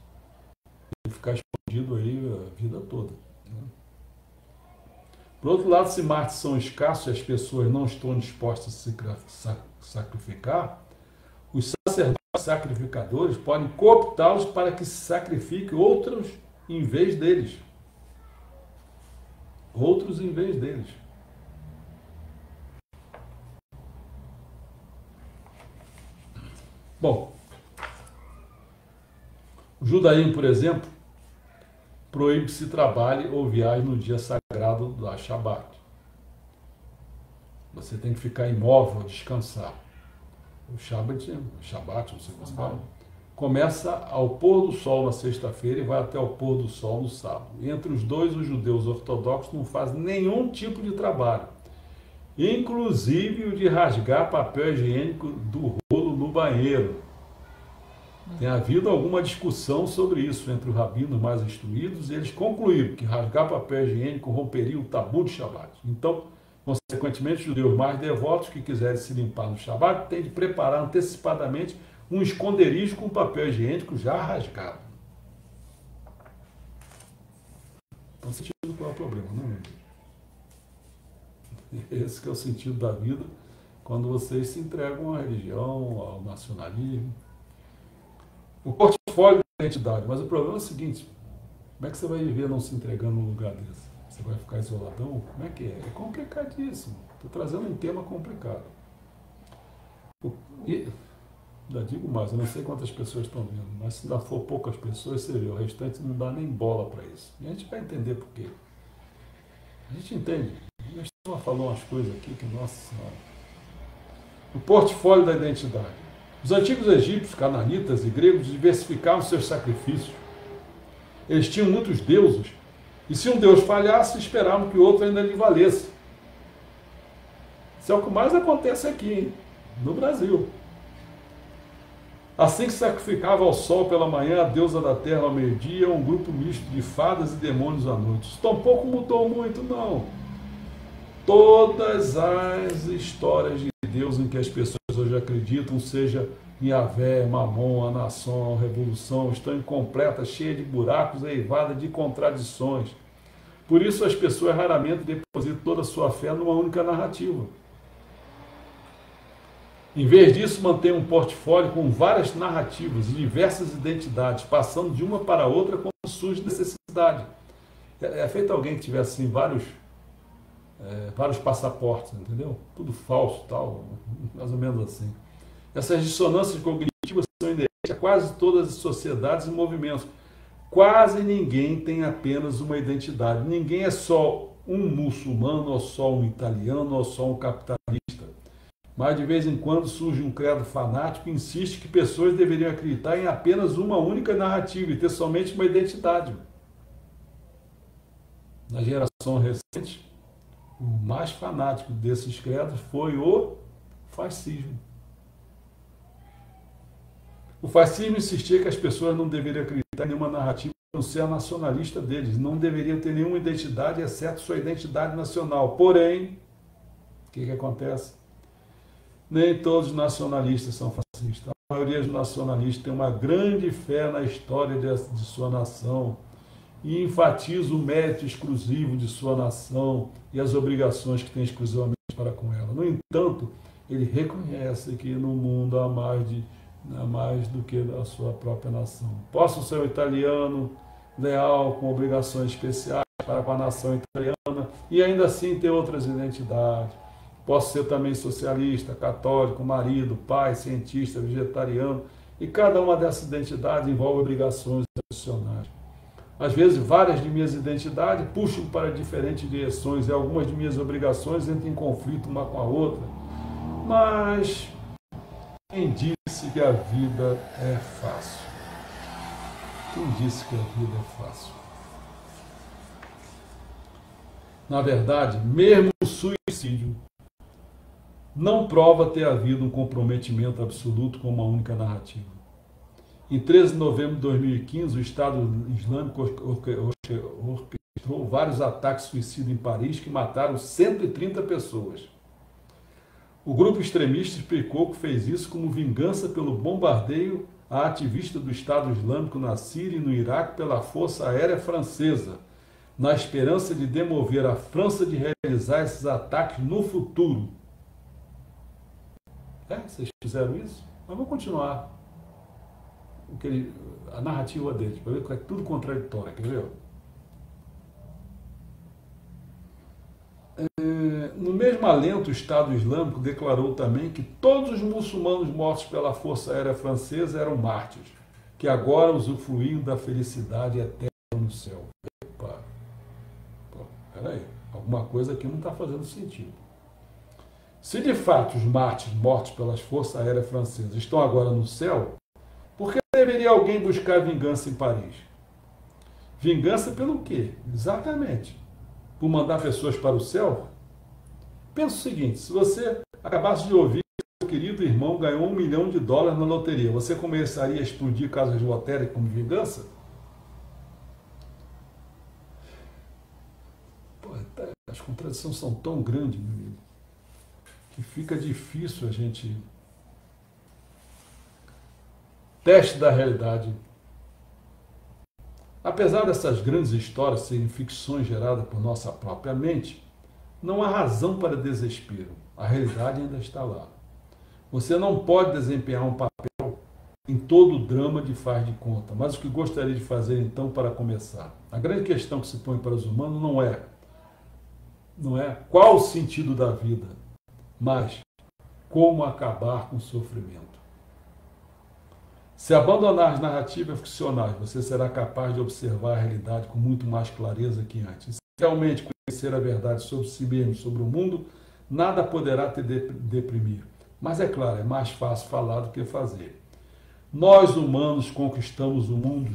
ele ficar escondido aí a vida toda. Né? Por outro lado, se mártires são escassos e as pessoas não estão dispostas a se sacrificar, os sacerdotes sacrificadores podem cooptá-los para que se sacrifiquem outros em vez deles. Outros em vez deles. Bom, o judaísmo, por exemplo, proíbe que se trabalhe ou viaje no dia sagrado da Shabat. Você tem que ficar imóvel, descansar. O Shabat, não sei como se fala, começa ao pôr do sol na sexta-feira e vai até o pôr do sol no sábado. Entre os dois, os judeus ortodoxos não fazem nenhum tipo de trabalho, inclusive o de rasgar papel higiênico do rolo no banheiro. Tem havido alguma discussão sobre isso entre os rabinos mais instruídos e eles concluíram que rasgar papel higiênico romperia o tabu de Shabat. Então, consequentemente, os judeus mais devotos que quiserem se limpar no Shabat têm de preparar antecipadamente um esconderijo com papel higiênico já rasgado. Então, você entende qual é o problema, não é? Esse que é o sentido da vida quando vocês se entregam à religião, ao nacionalismo. O portfólio da identidade, mas o problema é o seguinte: como é que você vai viver não se entregando num lugar desse? Você vai ficar isoladão? Como é que é? É complicadíssimo. Estou trazendo um tema complicado. E, já digo mais, eu não sei quantas pessoas estão vendo, mas se ainda for poucas pessoas, você vê, o restante não dá nem bola para isso. E a gente vai entender por quê. A gente entende. A gente falou umas coisas aqui que, nossa senhora. O portfólio da identidade. Os antigos egípcios, cananitas e gregos diversificavam seus sacrifícios. Eles tinham muitos deuses, e se um deus falhasse, esperavam que o outro ainda lhe valesse. Isso é o que mais acontece aqui, hein? No Brasil. Assim que sacrificava ao sol pela manhã, a deusa da terra ao meio-dia, um grupo misto de fadas e demônios à noite. Isso tampouco mudou muito, não. Todas as histórias de Deus em que as pessoas hoje acreditam, seja em Yahvé, Mamon, a nação, a revolução, estão incompletas, cheias de buracos, eivadas de contradições. Por isso as pessoas raramente depositam toda a sua fé numa única narrativa. Em vez disso, mantém um portfólio com várias narrativas e diversas identidades, passando de uma para outra quando surge necessidade. É feito alguém que tivesse assim, vários passaportes, entendeu? Tudo falso, tal, mais ou menos assim. Essas dissonâncias cognitivas são inerentes a quase todas as sociedades e movimentos. Quase ninguém tem apenas uma identidade. Ninguém é só um muçulmano, ou só um italiano, ou só um capitalista. Mas de vez em quando surge um credo fanático que insiste que pessoas deveriam acreditar em apenas uma única narrativa e ter somente uma identidade. Na geração recente, o mais fanático desses credos foi o fascismo. O fascismo insistia que as pessoas não deveriam acreditar em nenhuma narrativa a não ser a nacionalista deles, não deveriam ter nenhuma identidade exceto sua identidade nacional. Porém, o que acontece? Nem todos os nacionalistas são fascistas. A maioria dos nacionalistas tem uma grande fé na história de sua nação e enfatiza o mérito exclusivo de sua nação e as obrigações que tem exclusivamente para com ela. No entanto, ele reconhece que no mundo há mais do que a sua própria nação. Posso ser um italiano leal, com obrigações especiais para com a nação italiana e ainda assim ter outras identidades. Posso ser também socialista, católico, marido, pai, cientista, vegetariano, e cada uma dessas identidades envolve obrigações adicionais. Às vezes, várias de minhas identidades puxam para diferentes direções e algumas de minhas obrigações entram em conflito uma com a outra. Mas quem disse que a vida é fácil? Quem disse que a vida é fácil? Na verdade, mesmo o suicídio não prova ter havido um comprometimento absoluto com uma única narrativa. Em 13 de novembro de 2015, o Estado Islâmico orquestrou vários ataques suicidas em Paris que mataram 130 pessoas. O grupo extremista explicou que fez isso como vingança pelo bombardeio a ativista do Estado Islâmico na Síria e no Iraque pela Força Aérea Francesa, na esperança de demover a França de realizar esses ataques no futuro. Vocês fizeram isso? Mas vamos continuar a narrativa deles, para ver que é tudo contraditório, quer ver? No mesmo alento, o Estado Islâmico declarou também que todos os muçulmanos mortos pela Força Aérea Francesa eram mártires, que agora usufruíam da felicidade eterna no céu. Epa, peraí, alguma coisa aqui não está fazendo sentido. Se de fato os mártires mortos pelas Forças Aéreas Francesas estão agora no céu, por que deveria alguém buscar vingança em Paris? Vingança pelo quê? Exatamente. Por mandar pessoas para o céu? Pensa o seguinte, se você acabasse de ouvir que seu querido irmão ganhou $1 milhão na loteria, você começaria a explodir casas lotéricas como vingança? As contradições são tão grandes, meu amigo, que fica difícil a gente... Teste da realidade. Apesar dessas grandes histórias serem ficções geradas por nossa própria mente, não há razão para desespero. A realidade ainda está lá. Você não pode desempenhar um papel em todo o drama de faz de conta. Mas o que gostaria de fazer então para começar? A grande questão que se põe para os humanos não é qual o sentido da vida, mas como acabar com o sofrimento. Se abandonar as narrativas ficcionais, você será capaz de observar a realidade com muito mais clareza que antes. Se realmente conhecer a verdade sobre si mesmo, sobre o mundo, nada poderá te deprimir. Mas é claro, é mais fácil falar do que fazer. Nós, humanos, conquistamos o mundo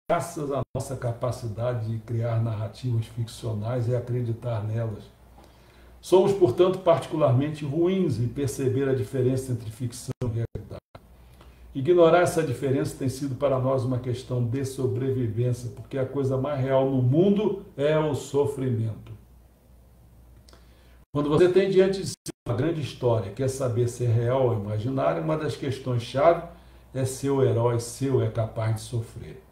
graças à nossa capacidade de criar narrativas ficcionais e acreditar nelas. Somos, portanto, particularmente ruins em perceber a diferença entre ficção e realidade. Ignorar essa diferença tem sido para nós uma questão de sobrevivência, porque a coisa mais real no mundo é o sofrimento. Quando você tem diante de si uma grande história, quer saber se é real ou imaginária, uma das questões-chave é se o herói seu é capaz de sofrer.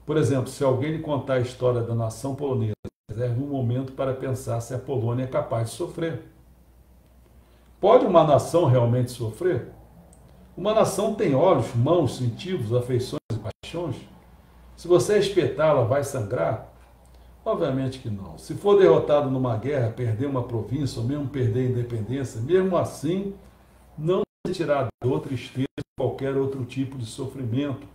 Por exemplo, se alguém lhe contar a história da nação polonesa, reserve um momento para pensar se a Polônia é capaz de sofrer. Pode uma nação realmente sofrer? Uma nação tem olhos, mãos, sentidos, afeições e paixões? Se você espetá-la, vai sangrar? Obviamente que não. Se for derrotado numa guerra, perder uma província ou mesmo perder a independência, mesmo assim, não sentirá dor, tristeza ou qualquer outro tipo de sofrimento,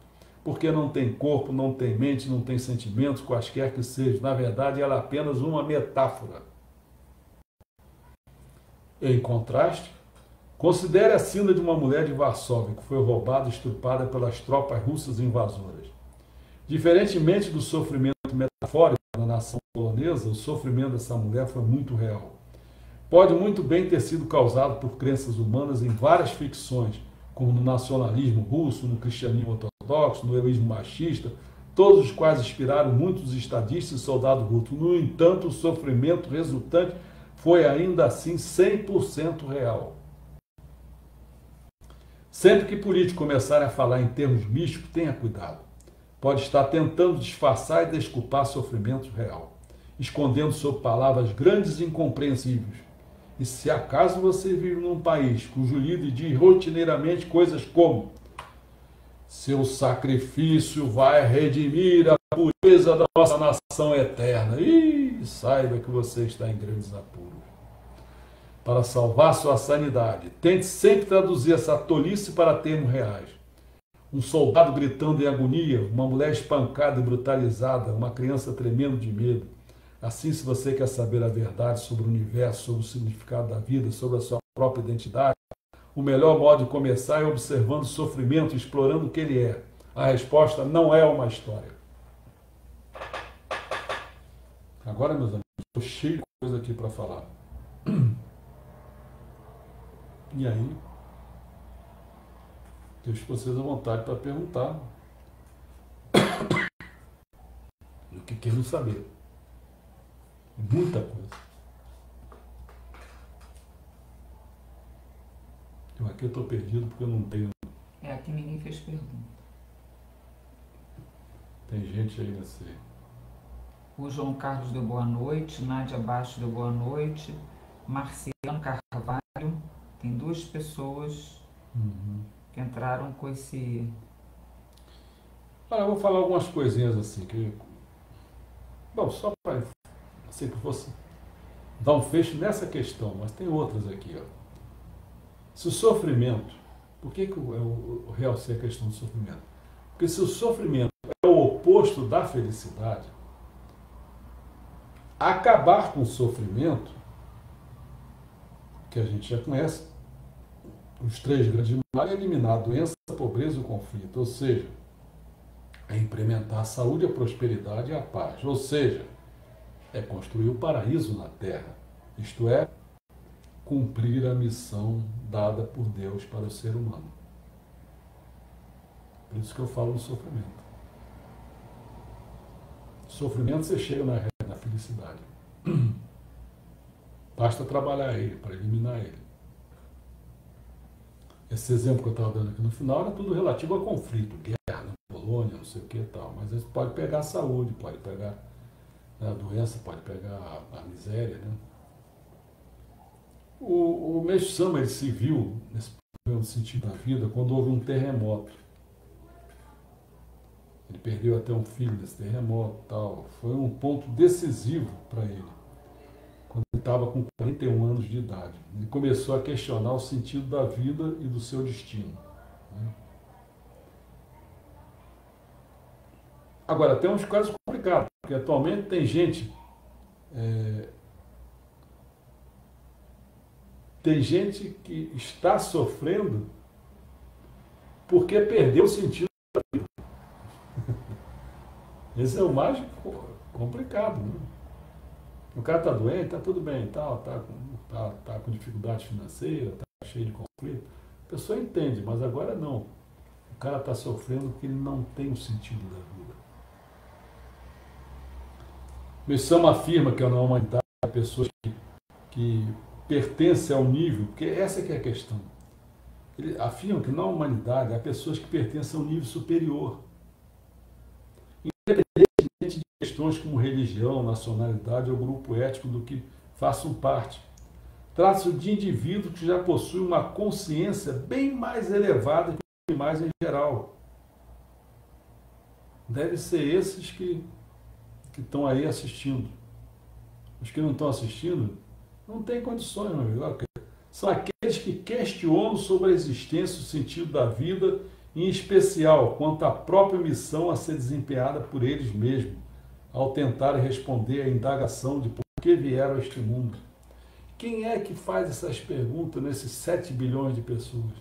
porque não tem corpo, não tem mente, não tem sentimentos, quaisquer que sejam. Na verdade, ela é apenas uma metáfora. Em contraste, Considere a sina de uma mulher de Varsóvia que foi roubada e estrupada pelas tropas russas invasoras. Diferentemente do sofrimento metafórico da nação polonesa, o sofrimento dessa mulher foi muito real. Pode muito bem ter sido causado por crenças humanas em várias ficções, como no nacionalismo russo, no cristianismo ortodoxo, no heroísmo machista, todos os quais inspiraram muitos estadistas e soldados russos. No entanto, o sofrimento resultante foi ainda assim 100% real. Sempre que políticos começarem a falar em termos místicos, tenha cuidado. Pode estar tentando disfarçar e desculpar sofrimento real, escondendo sob palavras grandes e incompreensíveis. E se acaso você vive num país cujo líder diz rotineiramente coisas como seu sacrifício vai redimir a pureza da nossa nação eterna, saiba que você está em grandes apuros. Para salvar sua sanidade, tente sempre traduzir essa tolice para termos reais. Um soldado gritando em agonia, uma mulher espancada e brutalizada, uma criança tremendo de medo. Assim, se você quer saber a verdade sobre o universo, sobre o significado da vida, sobre a sua própria identidade, o melhor modo de começar é observando o sofrimento, explorando o que ele é. A resposta não é uma história. Agora, meus amigos, estou cheio de coisa aqui para falar. E aí, deixo vocês à vontade para perguntar o que querem saber. Muita coisa. Eu aqui estou perdido porque eu não tenho... Aqui ninguém fez pergunta. Tem gente aí nesse... O João Carlos deu boa noite, Nádia Baixo deu boa noite, Marciano Carvalho, tem 2 pessoas que entraram com esse... Olha, eu vou falar algumas coisinhas assim, que... Bom, só para... Assim que fosse dar um fecho nessa questão, mas tem outras aqui, ó. Se o sofrimento... Por que eu realcei a questão do sofrimento? Porque se o sofrimento é o oposto da felicidade, acabar com o sofrimento, que a gente já conhece, os 3 grandes males, é eliminar a doença, a pobreza e o conflito, ou seja, é implementar a saúde, a prosperidade e a paz, ou seja, é construir o paraíso na terra, isto é, cumprir a missão dada por Deus para o ser humano. Por isso que eu falo no sofrimento. Sofrimento você chega na felicidade. Basta trabalhar ele, para eliminar ele. Esse exemplo que eu estava dando aqui no final era tudo relativo a conflito, guerra, Polônia, não sei o que e tal. Mas isso pode pegar a saúde, pode pegar a doença, pode pegar a miséria, né? O Meixo Sama, ele se viu nesse sentido da vida quando houve um terremoto. Ele perdeu até um filho nesse terremoto e tal. Foi um ponto decisivo para ele, quando ele estava com 41 anos de idade. Ele começou a questionar o sentido da vida e do seu destino, né? Agora, tem uns casos complicados, porque atualmente tem gente... Tem gente que está sofrendo porque perdeu o sentido da vida. Esse é o mais complicado, né? O cara está doente, está tudo bem, tá com dificuldade financeira, está cheio de conflito. A pessoa entende, mas agora não. O cara está sofrendo porque ele não tem o sentido da vida. Messama afirma que na humanidade há pessoas que pertence ao nível, porque essa que é a questão. Ele afirma que na humanidade há pessoas que pertencem ao nível superior. Independente de questões como religião, nacionalidade ou grupo étnico do que façam parte. Trata-se de indivíduos que já possuem uma consciência bem mais elevada que os demais em geral. Deve ser esses que estão aí assistindo. Os que não estão assistindo não tem condições, meu amigo. São aqueles que questionam sobre a existência, o sentido da vida, em especial quanto à própria missão a ser desempenhada por eles mesmos, ao tentarem responder à indagação de por que vieram a este mundo. Quem é que faz essas perguntas nesses 7 bilhões de pessoas?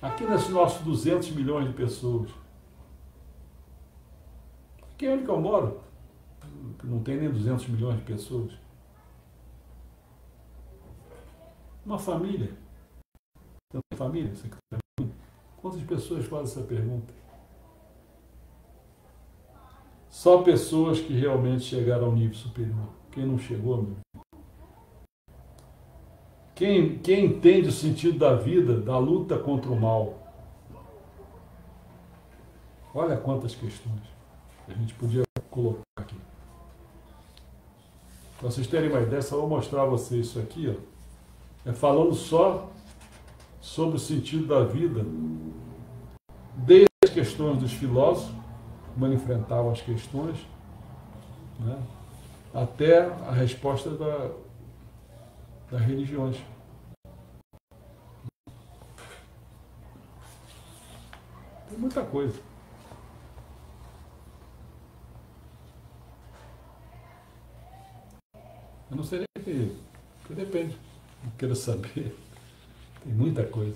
Aqui nesses nossos 200 milhões de pessoas. Aqui é onde que eu moro, que não tem nem 200 milhões de pessoas. Uma família. Tem uma família? Você que quantas pessoas fazem essa pergunta? Só pessoas que realmente chegaram ao nível superior. Quem não chegou, meu? Quem entende o sentido da vida, da luta contra o mal? Olha quantas questões a gente podia colocar aqui. Para vocês terem uma ideia, só vou mostrar a vocês isso aqui, ó. É falando só sobre o sentido da vida, desde as questões dos filósofos, como eles enfrentavam as questões, né, até a resposta das religiões. Tem muita coisa. Eu não sei nem que depende. Não quero saber. Tem muita coisa.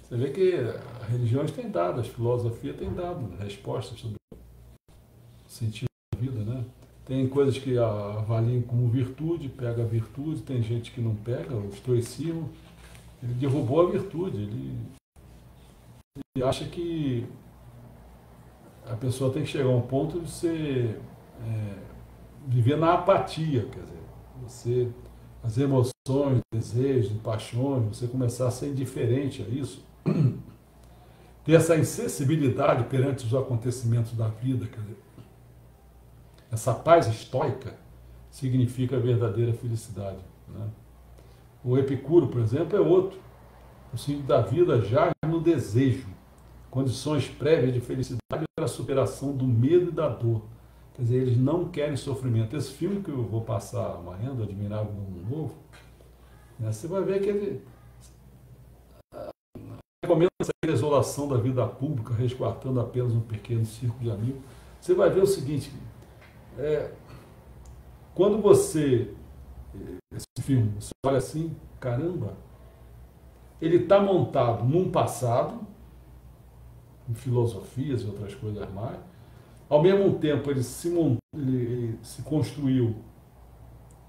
Você vê que as religiões têm dado, as filosofias têm dado respostas sobre o sentido da vida, né? Tem coisas que avaliam como virtude, pega a virtude, tem gente que não pega, o estoicismo, ele derrubou a virtude, ele acha que a pessoa tem que chegar a um ponto de ser viver na apatia, quer dizer, as emoções, desejos, paixões, você começar a ser indiferente a isso, ter essa insensibilidade perante os acontecimentos da vida, quer dizer, essa paz estoica significa verdadeira felicidade, né? O Epicuro, por exemplo, é outro. O sentido da vida já no desejo, condições prévias de felicidade para a superação do medo e da dor. Quer dizer, eles não querem sofrimento. Esse filme que eu vou passar amanhã, do Admirável Mundo Novo, né, você vai ver que ele recomenda essa desolação da vida pública, resguardando apenas um pequeno círculo de amigos. Você vai ver o seguinte, quando você, esse filme, você olha assim, caramba, ele está montado num passado, em filosofias e outras coisas mais. Ao mesmo tempo, ele se construiu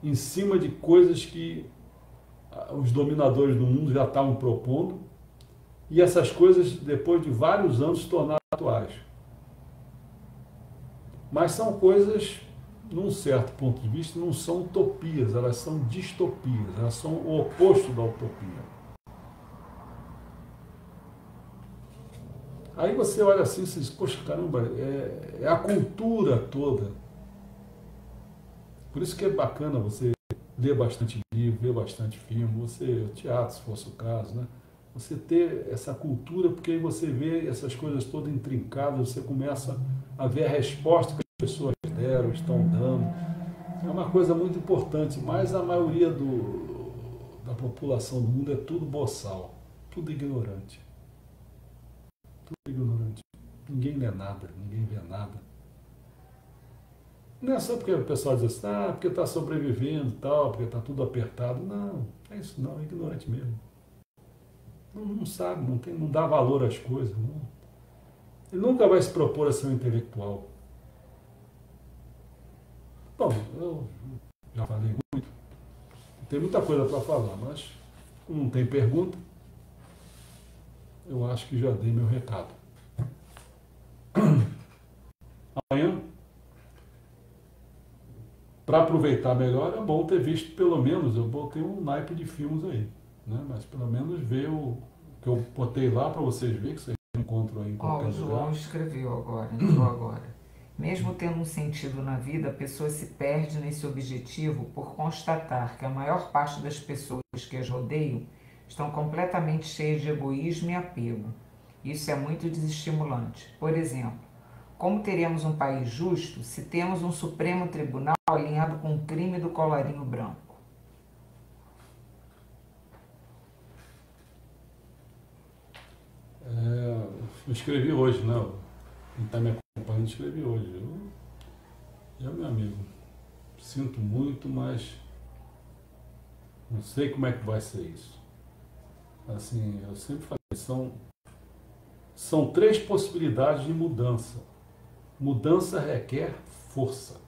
em cima de coisas que os dominadores do mundo já estavam propondo, e essas coisas, depois de vários anos, se tornaram atuais. Mas são coisas, num certo ponto de vista, não são utopias, elas são distopias, elas são o oposto da utopia. Aí você olha assim e diz, poxa, caramba, é a cultura toda. Por isso que é bacana você ler bastante livro, ver bastante filme, teatro, se fosse o caso, né? Você ter essa cultura, porque aí você vê essas coisas todas intrincadas, você começa a ver a resposta que as pessoas deram, estão dando. É uma coisa muito importante, mas a maioria da população do mundo é tudo boçal, tudo ignorante. Tudo ignorante. Ninguém lê nada, ninguém vê nada. Não é só porque o pessoal diz assim, porque está sobrevivendo e tal, porque está tudo apertado. Não, é isso não, é ignorante mesmo. Não sabe, não dá valor às coisas. Não. Ele nunca vai se propor a ser um intelectual. Bom, eu já falei muito, tem muita coisa para falar, mas como não tem pergunta, eu acho que já dei meu recado. Amanhã, para aproveitar melhor, é bom ter visto pelo menos, eu botei um naipe de filmes aí, né? Mas pelo menos ver o que eu botei lá para vocês verem, que vocês encontram aí em qualquer lugar. O João escreveu agora, entrou agora. Mesmo tendo um sentido na vida, a pessoa se perde nesse objetivo por constatar que a maior parte das pessoas que as rodeiam estão completamente cheias de egoísmo e apego. Isso é muito desestimulante. Por exemplo, como teremos um país justo se temos um Supremo Tribunal alinhado com o crime do colarinho branco? Eu escrevi hoje, né? Quem está me acompanhando, escrevi hoje. Eu, meu amigo, Sinto muito, mas não sei como é que vai ser isso. Assim, eu sempre falei, são três possibilidades de mudança. Mudança requer força.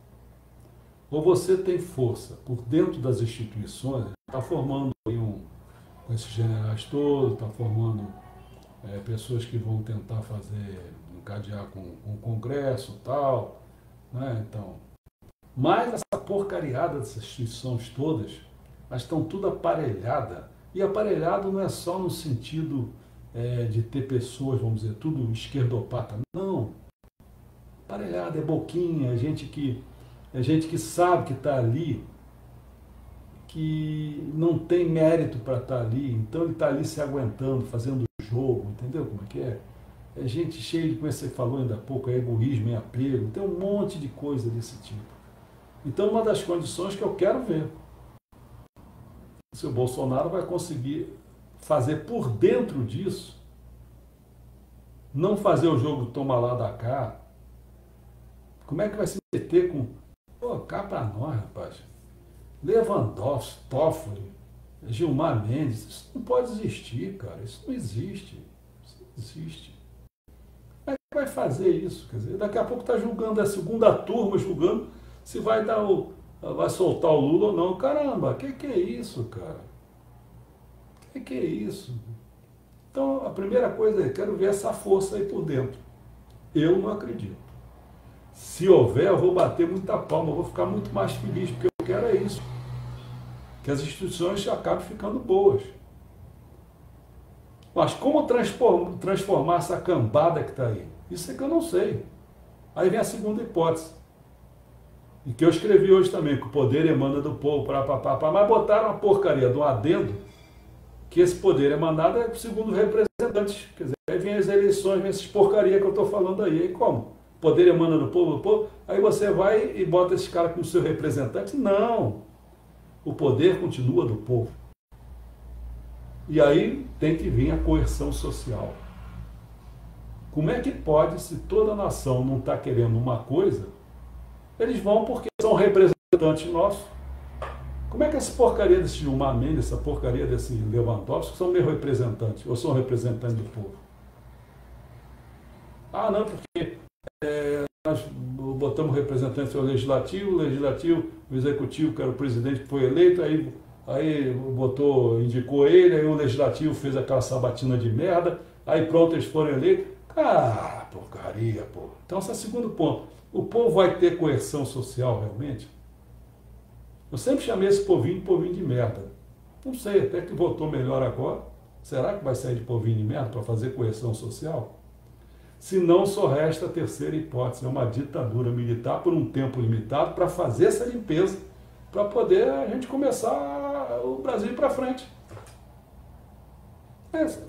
Ou você tem força por dentro das instituições, está formando aí com esses generais todos, está formando pessoas que vão tentar encadear com o Congresso e tal, né? Então, mas essa porcariada dessas instituições todas, elas estão tudo aparelhadas. E aparelhado não é só no sentido de ter pessoas, vamos dizer, tudo esquerdopata. Não. Aparelhado é boquinha, é gente que sabe que está ali, que não tem mérito para estar ali, então ele está ali se aguentando, fazendo o jogo, entendeu como é que é? É gente cheia de, como você falou ainda há pouco, egoísmo e apego, tem um monte de coisa desse tipo. Então, uma das condições que eu quero ver, se o Bolsonaro vai conseguir fazer por dentro disso, não fazer o jogo toma lá da cá. Como é que vai se meter com... Pô, cá pra nós, rapaz. Lewandowski, Toffoli, Gilmar Mendes, isso não pode existir, cara. Isso não existe. Isso não existe. Como é que vai fazer isso? Quer dizer, daqui a pouco está julgando, a segunda turma julgando se vai soltar o Lula ou não. Caramba, que é isso, cara? Que é isso? Então, a primeira coisa é, quero ver essa força aí por dentro. Eu não acredito. Se houver, eu vou bater muita palma, eu vou ficar muito mais feliz, porque eu quero é isso. Que as instituições acabem ficando boas. Mas como transformar essa cambada que está aí? Isso é que eu não sei. Aí vem a segunda hipótese. E que eu escrevi hoje também, que o poder emana do povo, mas botaram uma porcaria de um adendo, que esse poder emanado é segundo representantes. Quer dizer, aí vem as eleições, vem essas porcaria que eu estou falando aí. E como? O poder emana do povo, aí você vai e bota esse cara como seu representante? Não. O poder continua do povo. E aí tem que vir a coerção social. Como é que pode, se toda a nação não está querendo uma coisa, eles vão porque são representantes nossos? Como é que essa porcaria desse Gilmar Mendes, essa porcaria desse Lewandowski são meus representantes, ou são representantes do povo? Ah, não, porque nós botamos representantes do legislativo, o executivo, que era o presidente que foi eleito, aí indicou ele, aí o legislativo fez aquela sabatina de merda, aí pronto, eles foram eleitos. Ah, porcaria, pô. Então, esse é o segundo ponto. O povo vai ter coerção social realmente? Eu sempre chamei esse povinho de povinho de merda. Não sei, até que votou melhor agora. Será que vai sair de povinho de merda para fazer coerção social? Se não, só resta a terceira hipótese, é uma ditadura militar por um tempo limitado para fazer essa limpeza, para poder a gente começar o Brasil para frente.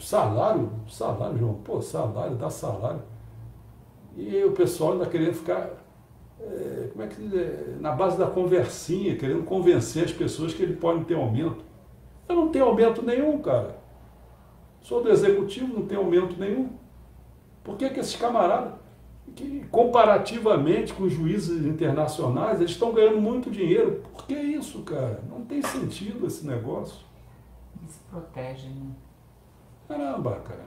Salário, João, pô, salário, dá salário. E o pessoal ainda querendo ficar, como é que diz, na base da conversinha, querendo convencer as pessoas que ele pode ter aumento. Eu não tenho aumento nenhum, cara. Sou do executivo, não tenho aumento nenhum. Por que esses camaradas, que comparativamente com os juízes internacionais, eles estão ganhando muito dinheiro? Por que isso, cara? Não tem sentido esse negócio. Eles se protegem, né? Caramba, cara.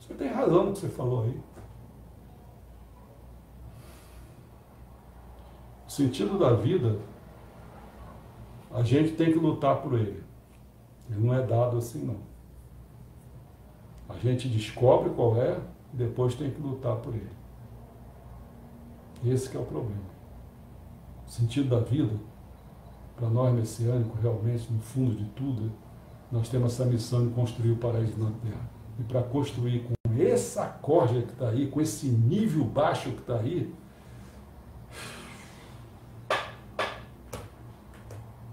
Você tem razão no que você falou aí. O sentido da vida, a gente tem que lutar por ele. Ele não é dado assim, não. A gente descobre qual é, e depois tem que lutar por ele. Esse que é o problema. O sentido da vida, para nós messiânicos, realmente, no fundo de tudo, nós temos essa missão de construir o paraíso na Terra. E para construir com essa corja que está aí, com esse nível baixo que está aí,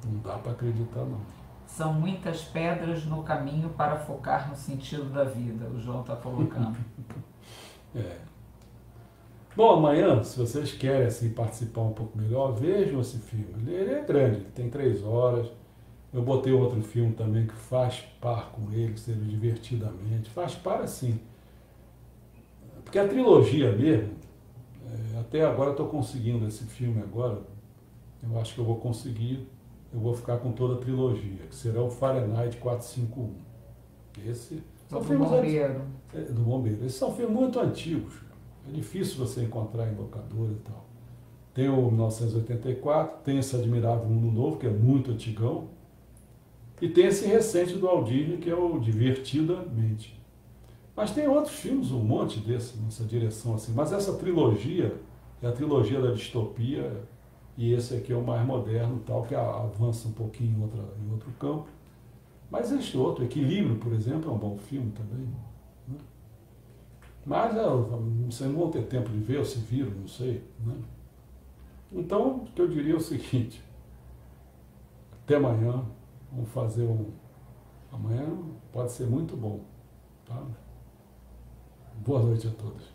não dá para acreditar, não. São muitas pedras no caminho para focar no sentido da vida, o João está colocando. Bom, amanhã, se vocês querem assim, participar um pouco melhor, vejam esse filme. Ele é grande, ele tem 3 horas. Eu botei outro filme também que faz par com ele, seja divertidamente. Faz par assim. Porque a trilogia mesmo, até agora eu estou conseguindo esse filme agora, eu acho que eu vou conseguir, eu vou ficar com toda a trilogia, que será o Fahrenheit 451. Esse são Do filmes bombeiro. do bombeiro. Esses são filmes muito antigos. É difícil você encontrar em locadora e tal. Tem o 1984, tem esse Admirável Mundo Novo, que é muito antigão, e tem esse recente do Walt Disney, que é o Divertidamente. Mas tem outros filmes, um monte desse, nessa direção assim. Mas essa trilogia é a trilogia da distopia, e esse aqui é o mais moderno, tal, que avança um pouquinho em outro campo. Mas este outro, Equilíbrio, por exemplo, é um bom filme também. Né? Mas vocês não vão ter tempo de ver, ou se viram, não sei. Né? Então, o que eu diria é o seguinte: até amanhã, vamos fazer um. Amanhã pode ser muito bom. Tá? Boa noite a todos.